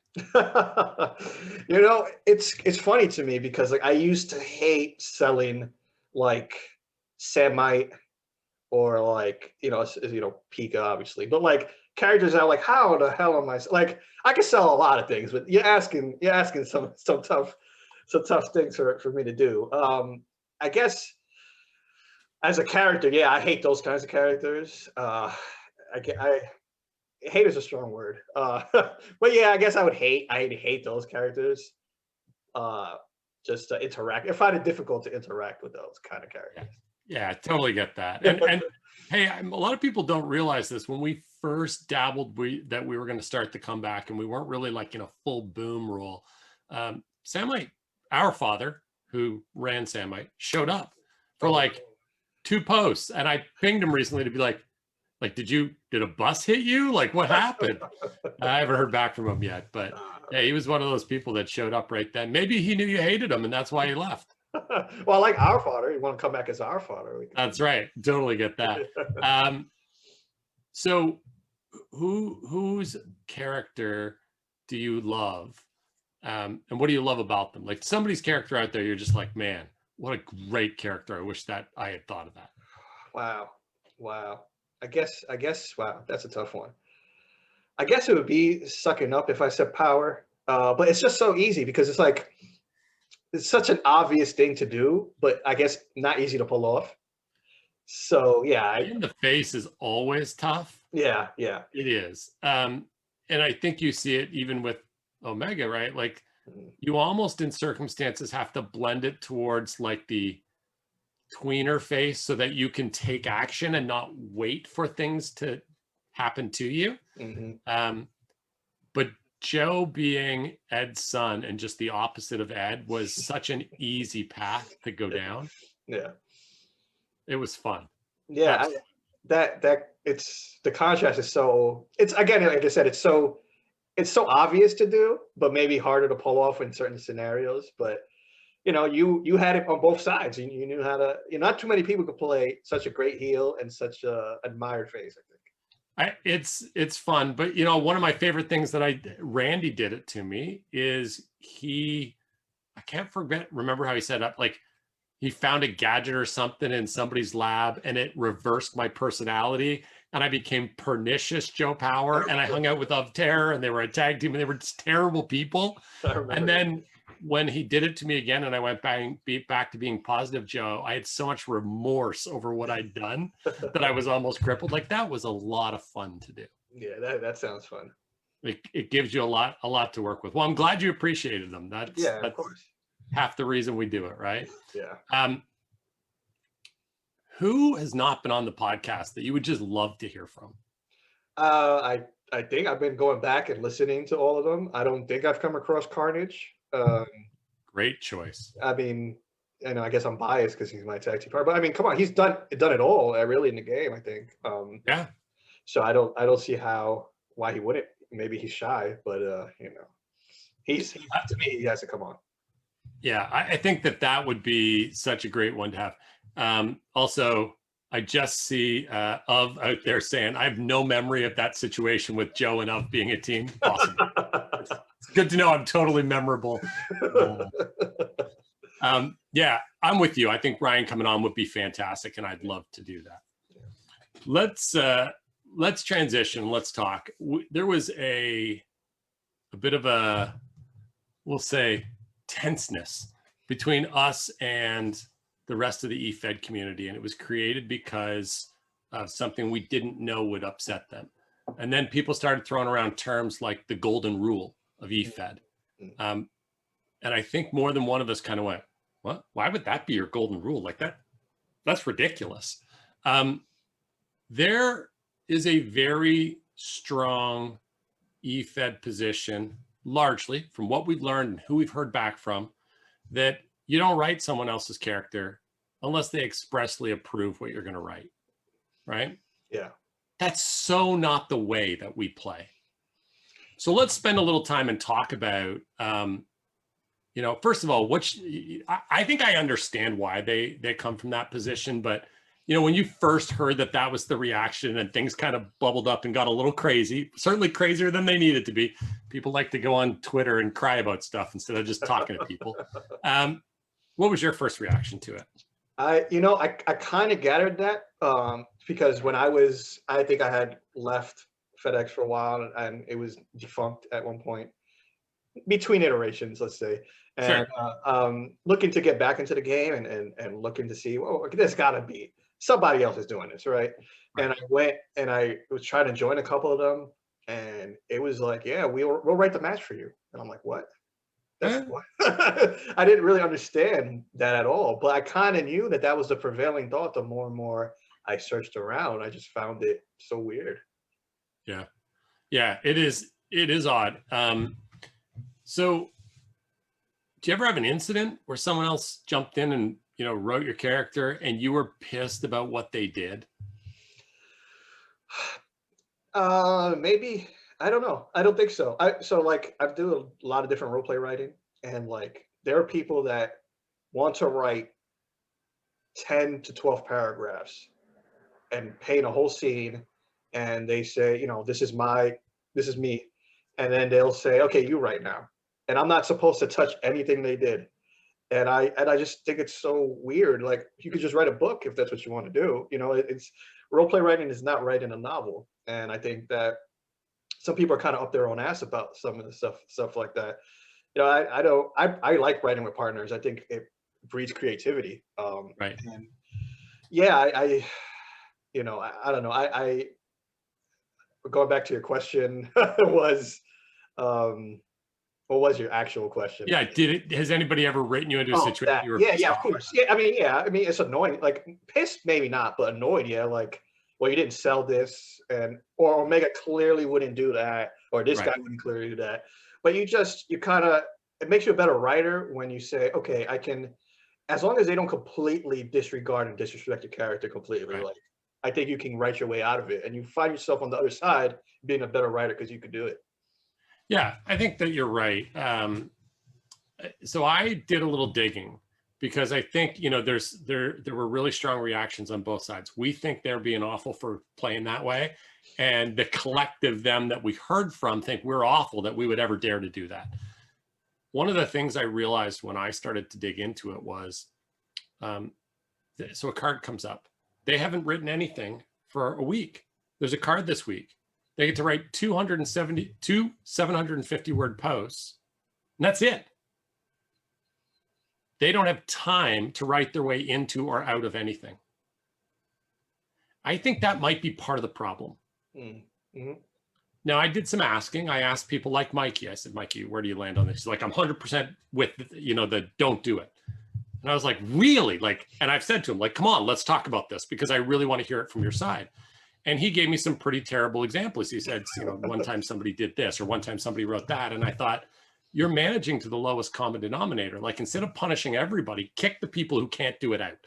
[SPEAKER 2] It's funny to me because like I used to hate selling like Samite or like Pika obviously, but like characters are like, how the hell am I like? I can sell a lot of things, but you're asking some tough things for me to do. I guess as a character, yeah, I hate those kinds of characters. Hate is a strong word. But yeah, I guess I hate those characters. Just to interact. I find it difficult to interact with those kind of characters.
[SPEAKER 1] Yeah, I totally get that. And hey, a lot of people don't realize this. When we first dabbled, that we were going to start the comeback, and we weren't really like in a full boom role. Samite, our father, who ran Samite, showed up for like 2 posts, and I pinged him recently to be like, did a bus hit you? Like, what happened? I haven't heard back from him yet, but yeah, he was one of those people that showed up right then. Maybe he knew you hated him, and that's why he left.
[SPEAKER 2] Well, I like our father. You want to come back as our father?
[SPEAKER 1] That's right. Totally get that. So, whose character do you love, and what do you love about them? Like somebody's character out there, you're just like, man, what a great character. I wish that I had thought of that.
[SPEAKER 2] Wow. I guess. Wow, that's a tough one. I guess it would be Sucking Up if I said Power, but it's just so easy because it's like it's such an obvious thing to do, but I guess not easy to pull off. So yeah,
[SPEAKER 1] in the face is always tough.
[SPEAKER 2] Yeah,
[SPEAKER 1] it is. And I think you see it even with Omega, right? Like you almost in circumstances have to blend it towards like the tweener face so that you can take action and not wait for things to happen to you. But Joe being Ed's son and just the opposite of Ed was such an easy path to go down.
[SPEAKER 2] Yeah,
[SPEAKER 1] it was fun.
[SPEAKER 2] Yeah, that it's the contrast is so. It's again, like I said, it's so obvious to do, but maybe harder to pull off in certain scenarios. But you had it on both sides. You knew how to. Not too many people could play such a great heel and such a admired face, I think.
[SPEAKER 1] It's fun, but one of my favorite things that Randy did it to me is I can't remember how he set up, like he found a gadget or something in somebody's lab and it reversed my personality and I became pernicious Joe Power and I hung out with Of Terror and they were a tag team and they were just terrible people. And then when he did it to me again and I went back to being Positive Joe, I had so much remorse over what I'd done that I was almost crippled. Like that was a lot of fun to do.
[SPEAKER 2] Yeah, that sounds fun.
[SPEAKER 1] It gives you a lot to work with. Well, I'm glad you appreciated them. That's
[SPEAKER 2] of course.
[SPEAKER 1] Half the reason we do it, right?
[SPEAKER 2] Yeah.
[SPEAKER 1] Who has not been on the podcast that you would just love to hear from?
[SPEAKER 2] I think I've been going back and listening to all of them. I don't think I've come across Carnage.
[SPEAKER 1] Great choice.
[SPEAKER 2] I mean, I guess I'm biased because he's my tag team partner, but I mean, come on, he's done it all really in the game, I think.
[SPEAKER 1] Yeah.
[SPEAKER 2] So I don't see why he wouldn't. Maybe he's shy, but he's to me, he has to come on.
[SPEAKER 1] Yeah, I think that would be such a great one to have. Also, I just see Of out there saying, I have no memory of that situation with Joe and Of being a team. Awesome. It's good to know I'm totally memorable. Yeah, I'm with you. I think Ryan coming on would be fantastic, and I'd love to do that. Let's transition. Let's talk. There was a bit of a, we'll say, tenseness between us and the rest of the EFED community, and it was created because of something we didn't know would upset them. And then people started throwing around terms like the golden rule of EFED. And I think more than one of us kind of went, what? Why would that be your golden rule? Like that's ridiculous. There is a very strong EFED position, largely from what we've learned and who we've heard back from, that you don't write someone else's character unless they expressly approve what you're going to write, right?
[SPEAKER 2] Yeah. That's
[SPEAKER 1] so not the way that we play. So let's spend a little time and talk about, first of all, I think I understand why they come from that position, but when you first heard that was the reaction and things kind of bubbled up and got a little crazy, certainly crazier than they needed to be. People like to go on Twitter and cry about stuff instead of just talking to people. What was your first reaction to it?
[SPEAKER 2] I kind of gathered that because when I think I had left FedEx for a while and it was defunct at one point, between iterations, let's say, and
[SPEAKER 1] sure.
[SPEAKER 2] Looking to get back into the game and looking to see, well, there's got to be somebody else is doing this, right? And I went and I was trying to join a couple of them, and it was like, yeah, we'll write the match for you, and I'm like, what? That's what? I didn't really understand that at all, but I kind of knew that was the prevailing thought. The more and more I searched around, I just found it so weird.
[SPEAKER 1] Yeah, it is odd. So do you ever have an incident where someone else jumped in and wrote your character and you were pissed about what they did?
[SPEAKER 2] Maybe. I don't know. I don't think so. I do a lot of different role play writing, and there are people that want to write 10 to 12 paragraphs and paint a whole scene, and they say, this is me, and then they'll say, okay, you write now, and I'm not supposed to touch anything they did. And I just think it's so weird. Like, you could just write a book if that's what you want to do. It's role play writing is not writing a novel. And I think that some people are kind of up their own ass about some of the stuff like that. I like writing with partners. I think it breeds creativity.
[SPEAKER 1] Right.
[SPEAKER 2] And yeah, I don't know. I going back to your question was, what was your actual question?
[SPEAKER 1] Yeah, has anybody ever written you into a situation?
[SPEAKER 2] Yeah, of course. Yeah, I mean, it's annoying. Like, pissed, maybe not, but annoyed. Yeah, like, well, you didn't sell this, or Omega clearly wouldn't do that, or this guy wouldn't clearly do that. But you kind of, it makes you a better writer when you say, okay, I can, as long as they don't completely disregard and disrespect your character completely. Right. Like, I think you can write your way out of it, and you find yourself on the other side being a better writer because you could do it.
[SPEAKER 1] Yeah, I think that you're right. So I did a little digging because I think, there were really strong reactions on both sides. We think they're being awful for playing that way. And the collective them that we heard from think we're awful that we would ever dare to do that. One of the things I realized when I started to dig into it was, so a card comes up. They haven't written anything for a week. There's a card this week. They get to write 272 750-word posts, and that's it. They don't have time to write their way into or out of anything. I think that might be part of the problem. Mm-hmm. Now, I did some asking. I asked people like Mikey. I said, Mikey, where do you land on this? He's like, I'm 100% with, the don't do it. And I was like, really? And I've said to him, come on, let's talk about this because I really want to hear it from your side. And he gave me some pretty terrible examples. He said, one time somebody did this, or one time somebody wrote that. And I thought, you're managing to the lowest common denominator. Instead of punishing everybody, kick the people who can't do it out.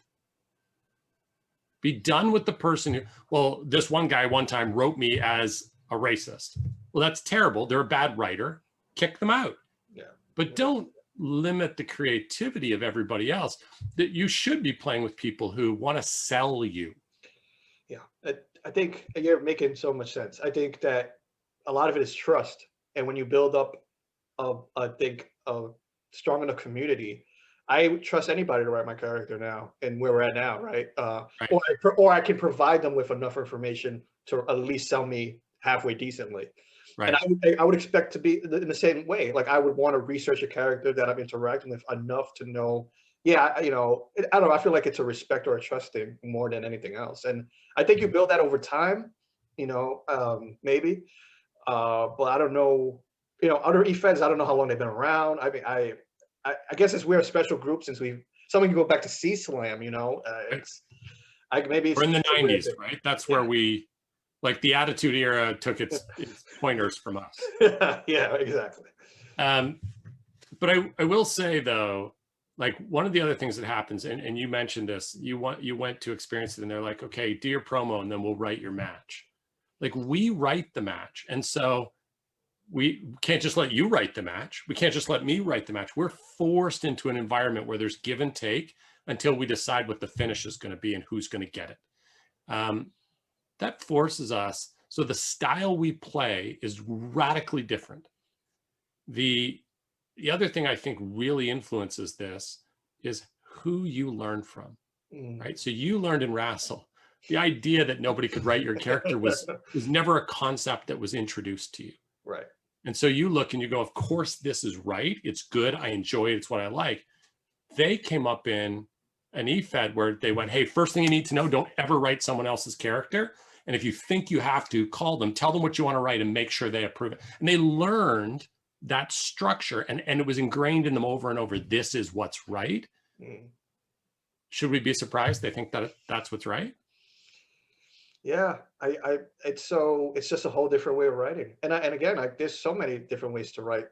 [SPEAKER 1] Be done with the person who, well, this one guy one time wrote me as a racist. Well, that's terrible. They're a bad writer. Kick them out. Yeah. But don't limit the creativity of everybody else. That you should be playing with people who want to sell you.
[SPEAKER 2] Yeah, I think you're making so much sense. I think that a lot of it is trust, and when you build up I think a strong enough community, I would trust anybody to write my character now, and where we're at now, right?
[SPEAKER 1] Right.
[SPEAKER 2] Or I can provide them with enough information to at least sell me halfway decently. And
[SPEAKER 1] Right.
[SPEAKER 2] I would expect to be in the same way. Like I would want to research a character that I'm interacting with enough to know. Yeah, I don't know. I feel like it's a respect or a trusting more than anything else. And I think you build that over time. Maybe. But I don't know. Other efeds. I don't know how long they've been around. I mean, I guess it's we're a special group since someone can go back to C Slam.
[SPEAKER 1] Right.
[SPEAKER 2] It's maybe
[SPEAKER 1] We're in the
[SPEAKER 2] it's a weird
[SPEAKER 1] 90s,
[SPEAKER 2] thing.
[SPEAKER 1] right? That's where
[SPEAKER 2] Yeah.
[SPEAKER 1] we, like, the Attitude Era took its pointers from us.
[SPEAKER 2] Yeah, exactly.
[SPEAKER 1] But I will say though, like one of the other things that happens, and you mentioned this, you went to experience it, and they're like, okay, do your promo, and then we'll write your match. Like we write the match, and so we can't just let you write the match. We can't just let me write the match. We're forced into an environment where there's give and take until we decide what the finish is going to be and who's going to get it. That forces us. So the style we play is radically different. The other thing I think really influences this is who you learn from, right? So you learned in Wrestle. The idea that nobody could write your character was never a concept that was introduced to you.
[SPEAKER 2] Right.
[SPEAKER 1] And so you look and you go, of course, this is right. It's good. I enjoy it. It's what I like. They came up in an EFED where they went, hey, first thing you need to know, don't ever write someone else's character. And if you think you have to, call them, tell them what you want to write and make sure they approve it. And they learned that structure and it was ingrained in them over and over. This is what's right. Should we be surprised they think that that's what's right?
[SPEAKER 2] Yeah, it's just a whole different way of writing. And again, there's so many different ways to write,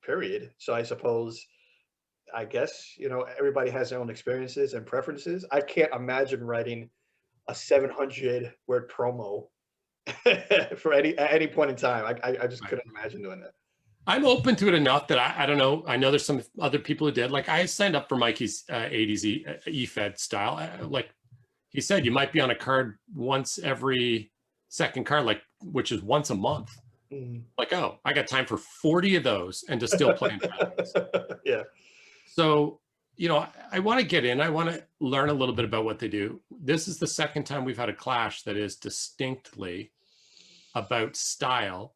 [SPEAKER 2] period. So I guess, everybody has their own experiences and preferences. I can't imagine writing a 700 word promo at any point in time. I just couldn't imagine doing that.
[SPEAKER 1] I'm open to it enough that I don't know. I know there's some other people who did. Like I signed up for Mikey's 80s EFED style. Like he said, you might be on a card once every second card, like which is once a month. Like, oh, I got time for 40 of those and to still play in practice.
[SPEAKER 2] Yeah.
[SPEAKER 1] So, I want to get in. I want to learn a little bit about what they do. This is the second time we've had a clash that is distinctly about style.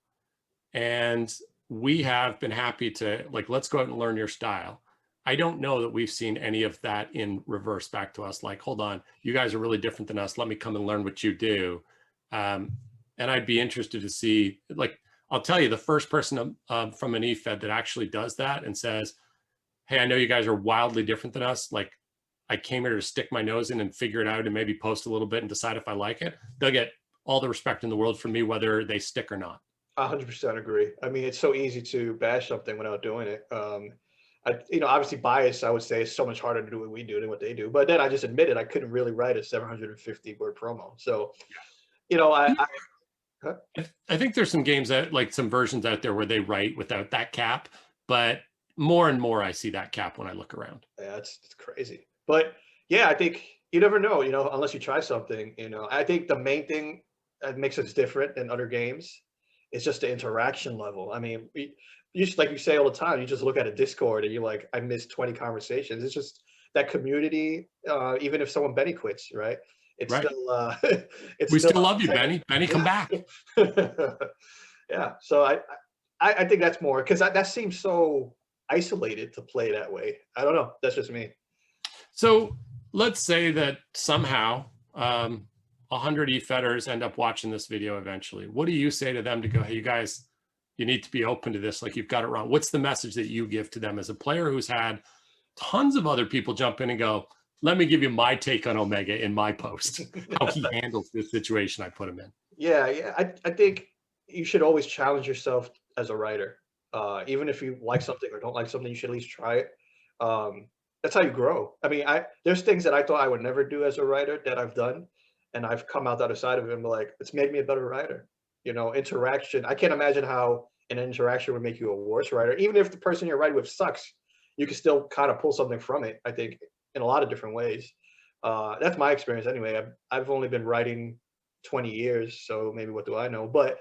[SPEAKER 1] And we have been happy to let's go out and learn your style. I don't know that we've seen any of that in reverse back to us. Like, hold on, you guys are really different than us. Let me come and learn what you do. And I'd be interested to see, I'll tell you, the first person from an EFED that actually does that and says, hey, I know you guys are wildly different than us. Like, I came here to stick my nose in and figure it out and maybe post a little bit and decide if I like it. They'll get all the respect in the world from me, whether they stick or not.
[SPEAKER 2] 100% agree. I mean, it's so easy to bash something without doing it. Obviously bias, I would say, is so much harder to do what we do than what they do. But then I just admitted I couldn't really write a 750 word promo. So,
[SPEAKER 1] I think there's some games that some versions out there where they write without that cap, but more and more I see that cap when I look around.
[SPEAKER 2] Yeah, it's crazy. But yeah, I think you never know, unless you try something. I think the main thing that makes us different than other games is just the interaction level. I mean, like you say all the time, you just look at a Discord and you're like, I missed 20 conversations. It's just that community, even if someone Benny quits, right? It's
[SPEAKER 1] right.
[SPEAKER 2] Still
[SPEAKER 1] we still love you, Benny. Benny, come back.
[SPEAKER 2] Yeah. So I think that's more because that seems so isolated to play that way. I don't know. That's just me.
[SPEAKER 1] So let's say that somehow 100 EFEDers end up watching this video eventually. What do you say to them to go, hey, you guys, you need to be open to this. Like, you've got it wrong. What's the message that you give to them as a player who's had tons of other people jump in and go, let me give you my take on Omega in my post, how he handles this situation I put him in.
[SPEAKER 2] Yeah. I think you should always challenge yourself as a writer. Even if you like something or don't like something, you should at least try it. That's how you grow. I mean, there's things that I thought I would never do as a writer that I've done, and I've come out the other side of it and be like, it's made me a better writer. Interaction. I can't imagine how an interaction would make you a worse writer. Even if the person you're writing with sucks, you can still kind of pull something from it, I think, in a lot of different ways. That's my experience anyway. I've only been writing 20 years, so maybe what do I know? But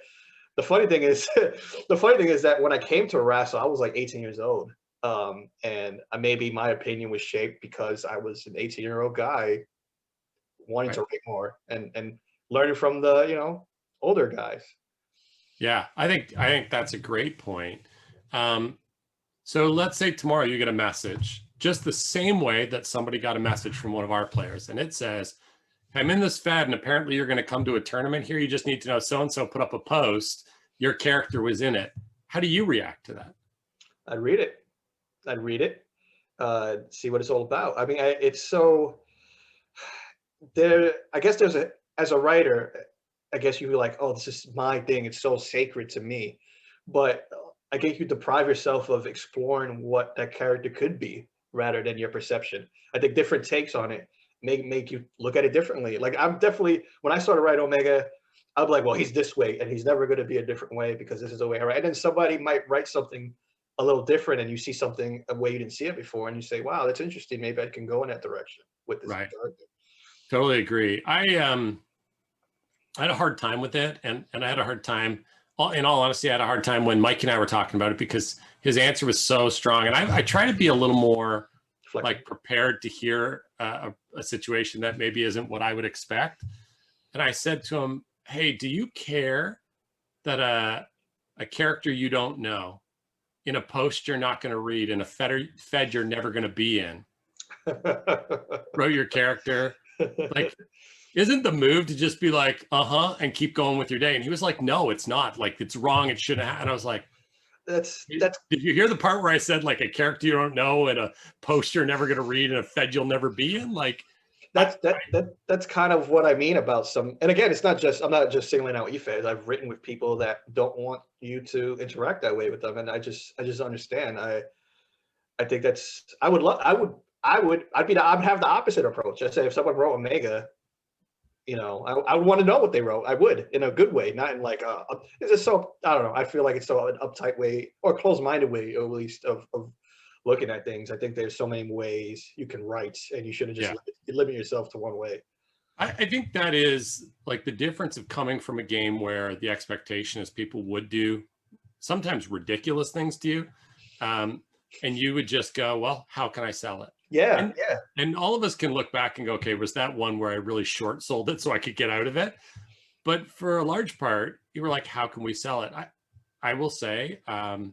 [SPEAKER 2] the funny thing is, the funny thing is that when I came to wrestle, I was like 18 years old, and maybe my opinion was shaped because I was an 18-year-old guy wanting to
[SPEAKER 1] Right.
[SPEAKER 2] write more and learning from the older guys.
[SPEAKER 1] Yeah, I think that's a great point. So let's say tomorrow you get a message, just the same way that somebody got a message from one of our players, and it says, I'm in this Fed, and apparently you're going to come to a tournament here. You just need to know so-and-so put up a post. Your character was in it. How do you react to that?
[SPEAKER 2] I'd read it. I'd read it, see what it's all about. I mean, it's so there. I guess as a writer, I guess you'd be like, oh, this is my thing. It's so sacred to me. But I think you deprive yourself of exploring what that character could be rather than your perception. I think different takes on it make you look at it differently. Like I'm definitely, when I started writing Omega, I'm like, well, he's this way and he's never going to be a different way because this is the way I write. And then somebody might write something a little different and you see something a way you didn't see it before and you say, wow, that's interesting. Maybe I can go in that direction with this
[SPEAKER 1] Right.
[SPEAKER 2] character.
[SPEAKER 1] Totally agree. I had a hard time with it, and I had a hard time. In all honesty, I had a hard time when Mike and I were talking about it because his answer was so strong, and I try to be a little more like prepared to hear a situation that maybe isn't what I would expect. And I said to him, "Hey, do you care that a character you don't know in a post you're not going to read in a fed you're never going to be in wrote your character? Like, isn't the move to just be like, and keep going with your day?" And he was like, "No, it's not. Like, it's wrong. It shouldn't happen." And I was like,
[SPEAKER 2] that's
[SPEAKER 1] did you hear the part where I said like a character you don't know and a post you're never going to read and a fed you'll never be in? Like,
[SPEAKER 2] that's kind of what I mean about some. And again, it's not just, I'm not just singling out efeds. I've written with people that don't want you to interact that way with them, and I just understand. I think that's, I'd have the opposite approach. I'd say if someone wrote Omega, I would want to know what they wrote. I would, in a good way, not in like it's just so, I don't know. I feel like it's so an uptight way or closed-minded way, at least, of looking at things. I think there's so many ways you can write, and you shouldn't just limit yourself to one way.
[SPEAKER 1] I think that is like the difference of coming from a game where the expectation is people would do sometimes ridiculous things to you. And you would just go, well, how can I sell it?
[SPEAKER 2] Yeah.
[SPEAKER 1] And all of us can look back and go, okay, was that one where I really short sold it so I could get out of it? But for a large part, you were like, how can we sell it? I will say, and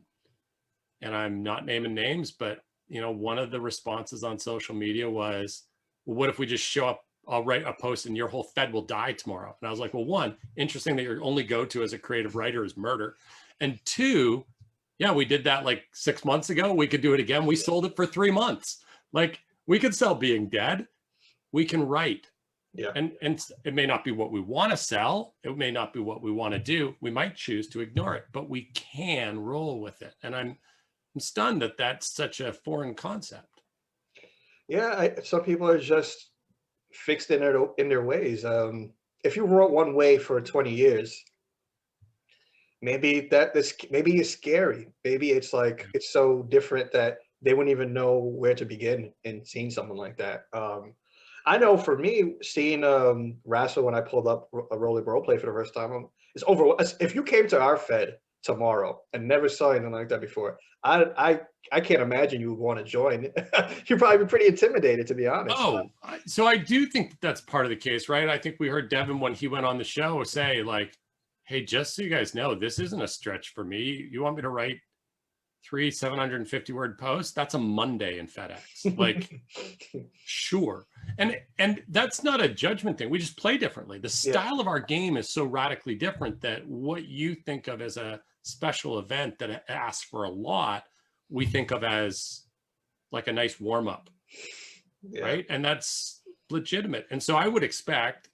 [SPEAKER 1] I'm not naming names, but one of the responses on social media was, well, what if we just show up? I'll write a post and your whole fed will die tomorrow. And I was like, well, one, interesting that your only go-to as a creative writer is murder. And two, yeah, we did that like 6 months ago. We could do it again. We sold it for 3 months. Like, we could sell being dead. We can write.
[SPEAKER 2] Yeah.
[SPEAKER 1] And it may not be what we want to sell. It may not be what we want to do. We might choose to ignore it, but we can roll with it. And I'm stunned that that's such a foreign concept.
[SPEAKER 2] Yeah. Some people are just fixed in their ways. If you wrote one way for 20 years, maybe maybe it's scary. Maybe it's like, it's so different that they wouldn't even know where to begin in seeing someone like that. I know for me, seeing Rasso when I pulled up a role play for the first time, it's over. If you came to our Fed tomorrow and never saw anything like that before, I can't imagine you would want to join. You'd probably be pretty intimidated, to be honest.
[SPEAKER 1] Oh, so I do think that's part of the case, right? I think we heard Devin when he went on the show say like, hey, just so you guys know, this isn't a stretch for me. You want me to write 3 750-word posts? That's a Monday in FedEx. Like, sure. And that's not a judgment thing. We just play differently. The style of our game is so radically different that what you think of as a special event that asks for a lot, we think of as like a nice warm-up, right? And that's legitimate. And so I would expect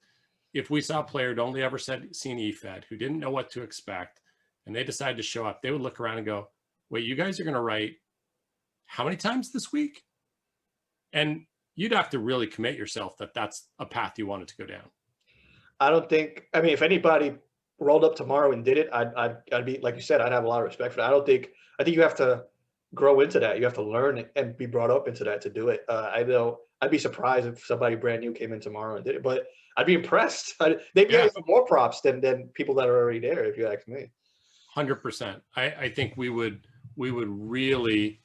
[SPEAKER 1] if we saw a player who'd only ever seen EFED, who didn't know what to expect, and they decided to show up, they would look around and go, wait, you guys are going to write how many times this week? And you'd have to really commit yourself that that's a path you wanted to go down.
[SPEAKER 2] I mean, if anybody rolled up tomorrow and did it, I'd be, like you said, I'd have a lot of respect for that. I think you have to grow into that. You have to learn it and be brought up into that to do it. I know I'd be surprised if somebody brand new came in tomorrow and did it, but I'd be impressed. They'd
[SPEAKER 1] Yeah.
[SPEAKER 2] get even more props than people that are already there, if you ask me.
[SPEAKER 1] 100%. I think we would really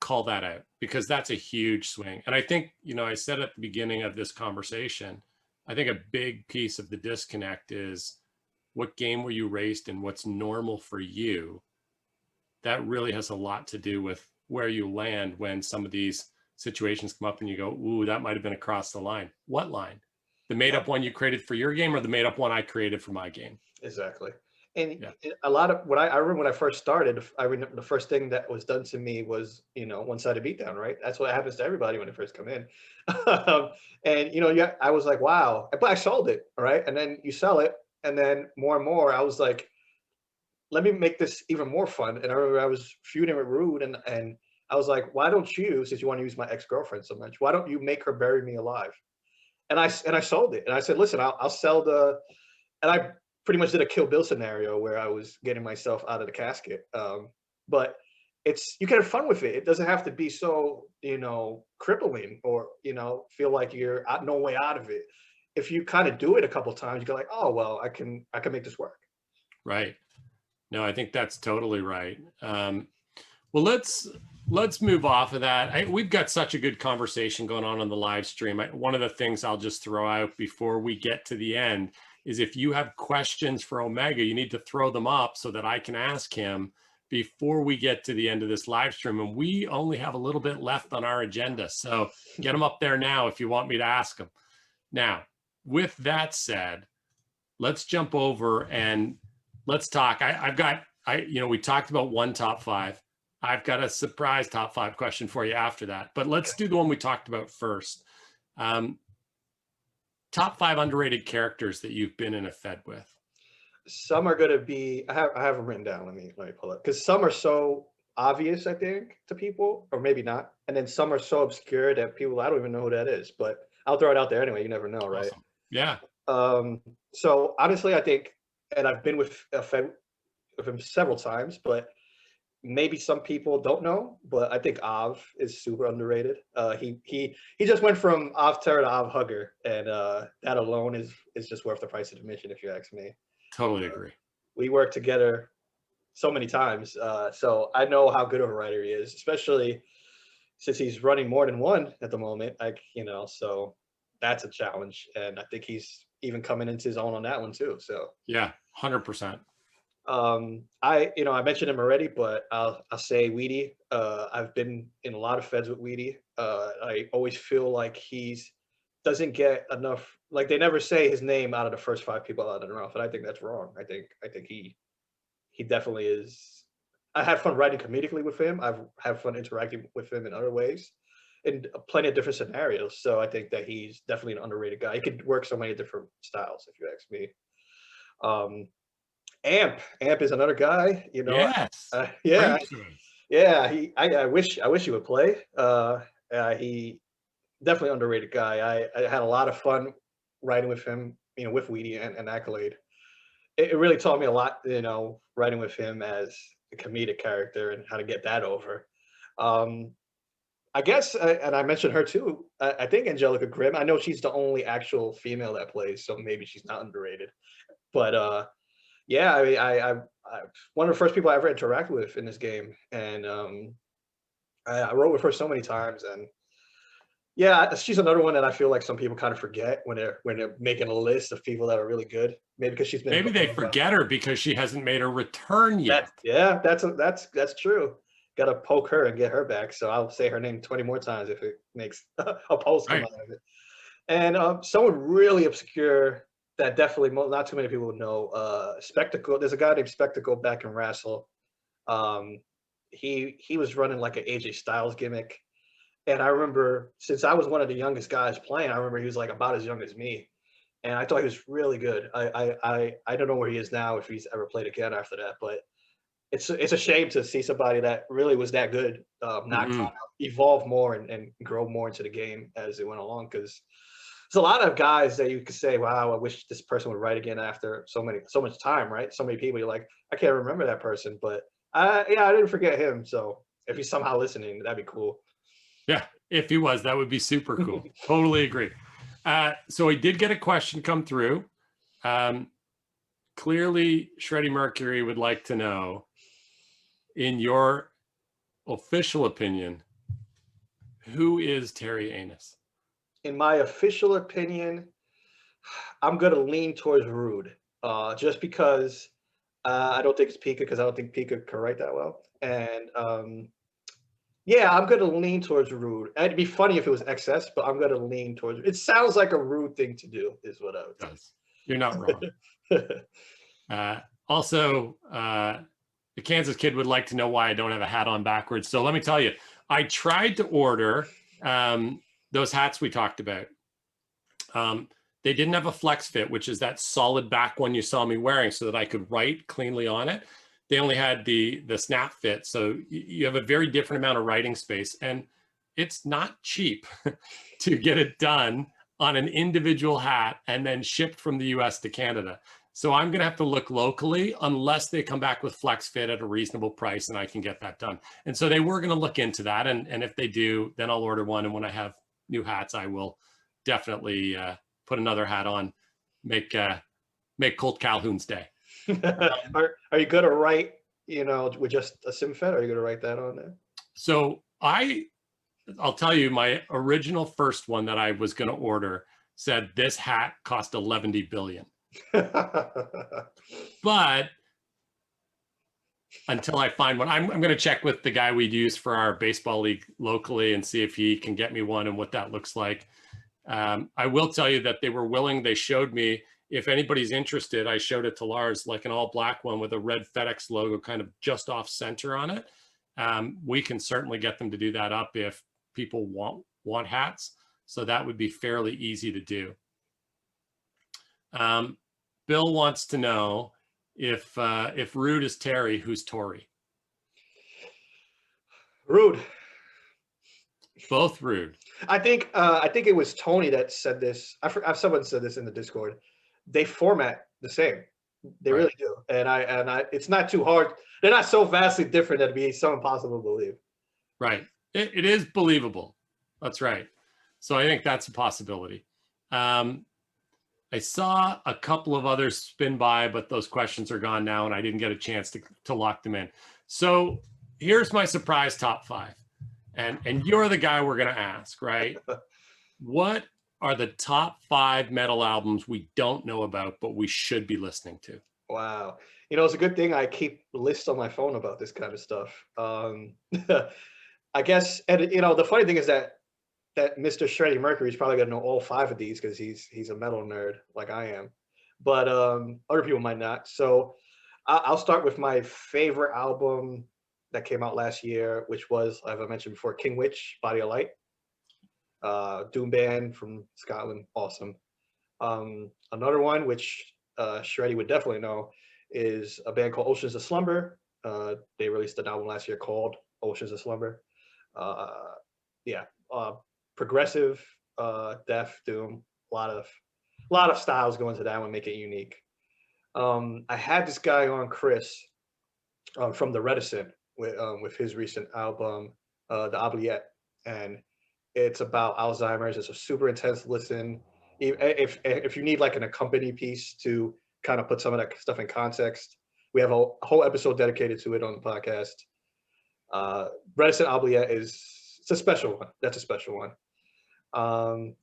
[SPEAKER 1] call that out, because that's a huge swing. And I think, you know, I said at the beginning of this conversation, I think a big piece of the disconnect is what game were you raised in, what's normal for you. That really has a lot to do with where you land when some of these situations come up and you go, ooh, that might have been across the line. What line? The made up one you created for your game, or the made up one I created for my game?
[SPEAKER 2] Exactly. And
[SPEAKER 1] Yeah.
[SPEAKER 2] a lot of what I remember when I first started, I remember the first thing that was done to me was, you know, one-sided beatdown, right? That's what happens to everybody when they first come in. And, you know, yeah, I was like, wow, but I sold it, all right? And then you sell it, and then more and more, I was like, let me make this even more fun. And I remember I was feuding with Rude, and I was like, why don't you, since you want to use my ex-girlfriend so much, why don't you make her bury me alive? And I sold it, and I said, listen, I'll sell the, and I pretty much did a Kill Bill scenario where I was getting myself out of the casket. But it's, you can have fun with it. It doesn't have to be so, you know, crippling, or, you know, feel like you're no way out of it. If you kind of do it a couple times, you go like, oh well, I can make this work.
[SPEAKER 1] Right. No, I think that's totally right. Well, let's move off of that. We've got such a good conversation going on the live stream. One of the things I'll just throw out before we get to the end is, if you have questions for Omega, you need to throw them up so that I can ask him before we get to the end of this live stream. And we only have a little bit left on our agenda, so get them up there now if you want me to ask them. Now, with that said, let's jump over and let's talk. You know, we talked about one top five. I've got a surprise top five question for you after that, but let's do the one we talked about first. Top five underrated characters that you've been in a Fed with.
[SPEAKER 2] Some are going to be, I have them written down. Let me pull it, because some are so obvious, I think, to people, or maybe not. And then some are so obscure that people, I don't even know who that is, but I'll throw it out there anyway. You never know, right?
[SPEAKER 1] Awesome. Yeah.
[SPEAKER 2] So honestly, I think, and I've been with a Fed with him several times, but maybe some people don't know, but I think Av is super underrated. He just went from Av Terror to Av Hugger, and that alone is just worth the price of admission, if you ask me.
[SPEAKER 1] Totally agree.
[SPEAKER 2] We worked together so many times, so I know how good of a writer he is, especially since he's running more than one at the moment. Like, you know, so that's a challenge, and I think he's even coming into his own on that one too. So
[SPEAKER 1] yeah, 100%.
[SPEAKER 2] I mentioned him already, but I'll say Weedy. I've been in a lot of Feds with Weedy. I always feel like he's doesn't get enough. Like, they never say his name out of the first five people out of the mouth, and I think that's wrong. I think he definitely is. I have fun writing comedically with him. I've had fun interacting with him in other ways, in plenty of different scenarios. So I think that he's definitely an underrated guy. He could work so many different styles, if you ask me. Amp is another guy, you know.
[SPEAKER 1] Yes.
[SPEAKER 2] Yeah,
[SPEAKER 1] Great choice.
[SPEAKER 2] yeah. I wish he would play. He definitely underrated guy. I had a lot of fun writing with him, you know, with Weedy and Accolade. It really taught me a lot, you know, writing with him as a comedic character and how to get that over. I guess, and I mentioned her too. I think Angelica Grimm. I know she's the only actual female that plays, so maybe she's not underrated. But yeah, I mean, I one of the first people I ever interacted with in this game, and I wrote with her so many times, and yeah, she's another one that I feel like some people kind of forget when they're making a list of people that are really good. Maybe because she's been.
[SPEAKER 1] Maybe they forget her because she hasn't made her return yet.
[SPEAKER 2] That's true. Got to poke her and get her back. So I'll say her name 20 more times if it makes a post come out of it. And someone really obscure that definitely not too many people would know. Spectacle. There's a guy named Spectacle back in Wrestle. He was running like an AJ Styles gimmick. And I remember, since I was one of the youngest guys playing, I remember he was like about as young as me. And I thought he was really good. I don't know where he is now, if he's ever played again after that, but it's a shame to see somebody that really was that good not kind of evolve more and grow more into the game as it went along. Because there's a lot of guys that you could say, wow, I wish this person would write again after so much time, right? So many people, you're like, I can't remember that person, but I didn't forget him. So if he's somehow listening, that'd be cool.
[SPEAKER 1] Yeah, if he was, that would be super cool. Totally agree. So I did get a question come through. Clearly, Shreddy Mercury would like to know, in your official opinion, who is Terry Anus?
[SPEAKER 2] In my official opinion, I'm gonna lean towards Rude, just because I don't think it's Pika because I don't think Pika can write that well, and yeah, I'm gonna lean towards Rude. It'd be funny if it was XS, but I'm gonna lean towards. It sounds like a Rude thing to do, is what I would
[SPEAKER 1] Does. You're not wrong.
[SPEAKER 2] say.
[SPEAKER 1] Also, the Kansas kid would like to know why I don't have a hat on backwards. So let me tell you, I tried to order those hats we talked about. They didn't have a flex fit, which is that solid back one you saw me wearing so that I could write cleanly on it. They only had the snap fit. So you have a very different amount of writing space, and it's not cheap to get it done on an individual hat and then shipped from the US to Canada. So I'm going to have to look locally unless they come back with flex fit at a reasonable price and I can get that done. And so they were going to look into that. And if they do, then I'll order one. And when I have new hats, I will definitely put another hat on, make Colt Calhoun's day.
[SPEAKER 2] Are you gonna write, with just a SimFed? Are you gonna write that on there?
[SPEAKER 1] So I'll tell you, my original first one that I was going to order said this hat cost 11 billion. But until I find one, I'm going to check with the guy we'd use for our baseball league locally and see if he can get me one and what that looks like. I will tell you that they were willing. They showed me, if anybody's interested, I showed it to Lars, like an all black one with a red FedEx logo kind of just off center on it. We can certainly get them to do that up if people want hats. So that would be fairly easy to do. Bill wants to know if Rude is Terry, who's Tori?
[SPEAKER 2] Rude.
[SPEAKER 1] Both Rude.
[SPEAKER 2] I think it was Tony that said this. Someone said this in the Discord. They format the same. They
[SPEAKER 1] Right.
[SPEAKER 2] really do. And I it's not too hard. They're not so vastly different that it'd be so impossible to believe.
[SPEAKER 1] Right. It is believable. That's right. So I think that's a possibility. I saw a couple of others spin by, but those questions are gone now, and I didn't get a chance to lock them in. So here's my surprise top 5. And you're the guy we're going to ask, right? What are the top 5 metal albums we don't know about, but we should be listening to?
[SPEAKER 2] Wow. It's a good thing I keep lists on my phone about this kind of stuff. I guess, and the funny thing is that Mr. Shreddy Mercury is probably gonna know all 5 of these because he's a metal nerd like I am, but other people might not. So I'll start with my favorite album that came out last year, which was, as I mentioned before, King Witch, Body of Light. Doom band from Scotland, awesome. Another one which Shreddy would definitely know is a band called Oceans of Slumber. They released an album last year called Oceans of Slumber. Progressive, death, doom, a lot of styles go into that one, make it unique. I had this guy on, Chris, from the Reticent, with his recent album, The Oubliette, and it's about Alzheimer's. It's a super intense listen. If you need like an accompany piece to kind of put some of that stuff in context, we have a whole episode dedicated to it on the podcast. Reticent Oubliette it's a special one. That's a special one.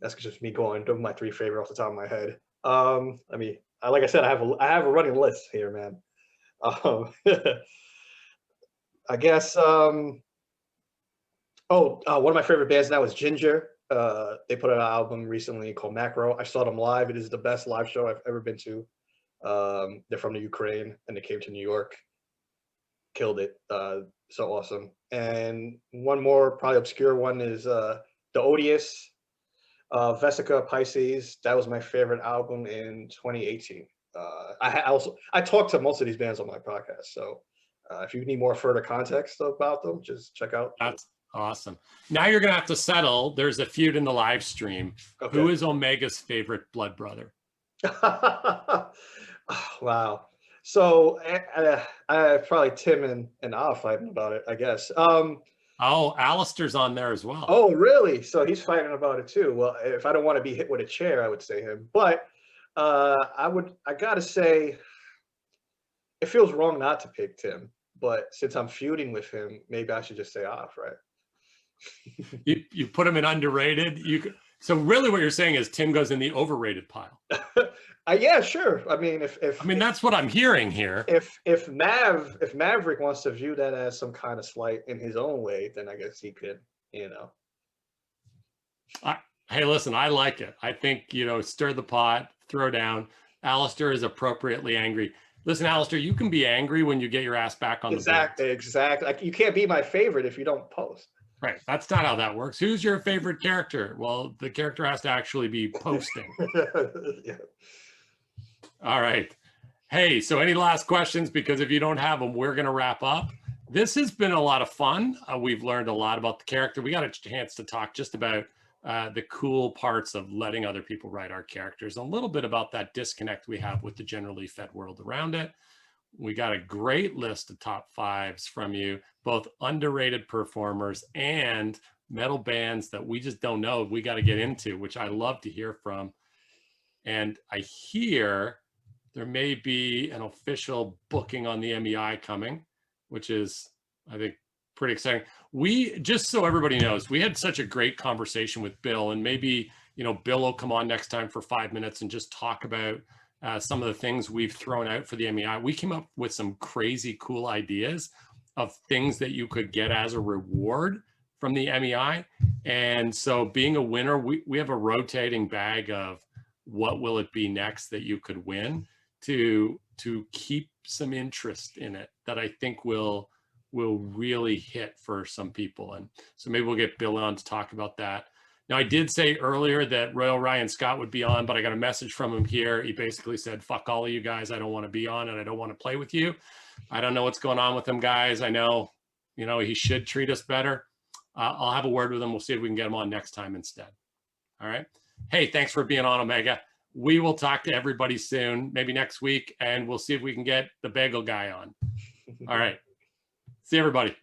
[SPEAKER 2] That's just me going to my 3 favorite off the top of my head. Like I said, I have a running list here, man. I guess one of my favorite bands now is Ginger. They put out an album recently called Macro. I saw them live. It is the best live show I've ever been to. They're from the Ukraine and they came to New York. Killed it. So awesome. And one more probably obscure one is The Odious, Vesica Pisces. That was my favorite album in 2018. I talked to most of these bands on my podcast, so if you need more further context about them, just check out.
[SPEAKER 1] That's awesome. Now you're going to have to settle. There's a feud in the live stream. Okay. Who is Omega's favorite blood brother?
[SPEAKER 2] Wow. So probably Tim and I'll fighting about it, I guess. Oh,
[SPEAKER 1] Alistair's on there as well.
[SPEAKER 2] Oh, really? So he's fighting about it too. Well, if I don't want to be hit with a chair, I would say him. But I gotta say, it feels wrong not to pick Tim. But since I'm feuding with him, maybe I should just say off, right?
[SPEAKER 1] You put him in underrated. So really what you're saying is Tim goes in the overrated pile.
[SPEAKER 2] Yeah, sure. I mean,
[SPEAKER 1] that's what I'm hearing here.
[SPEAKER 2] If Maverick wants to view that as some kind of slight in his own way, then I guess he could,
[SPEAKER 1] Hey, listen, I like it. I think, stir the pot, throw down. Alistair is appropriately angry. Listen, Alistair, you can be angry when you get your ass back on the board.
[SPEAKER 2] Exactly. Like, you can't be my favorite if you don't post.
[SPEAKER 1] Right. That's not how that works. Who's your favorite character? Well, the character has to actually be posting.
[SPEAKER 2] Yeah.
[SPEAKER 1] All right. Hey, so any last questions? Because if you don't have them, we're going to wrap up. This has been a lot of fun. We've learned a lot about the character. We got a chance to talk just about the cool parts of letting other people write our characters, a little bit about that disconnect we have with the generally fed world around it. We got a great list of top fives from you, both underrated performers and metal bands that we just don't know we got to get into, which I love to hear from. And I hear there may be an official booking on the MEI coming, which is, I think, pretty exciting. We, just so everybody knows, we had such a great conversation with Bill, and maybe, Bill will come on next time for 5 minutes and just talk about some of the things we've thrown out for the MEI. We came up with some crazy cool ideas of things that you could get as a reward from the MEI. And so being a winner, we have a rotating bag of what will it be next that you could win to keep some interest in it that I think will really hit for some people. And so maybe we'll get Bill on to talk about that. Now, I did say earlier that Royal Ryan Scott would be on, but I got a message from him here. He basically said, fuck all of you guys. I don't want to be on and I don't want to play with you. I don't know what's going on with him, guys. I know, he should treat us better. I'll have a word with him. We'll see if we can get him on next time instead. All right. Hey, thanks for being on, Omega. We will talk to everybody soon, maybe next week, and we'll see if we can get the bagel guy on. All right. See everybody.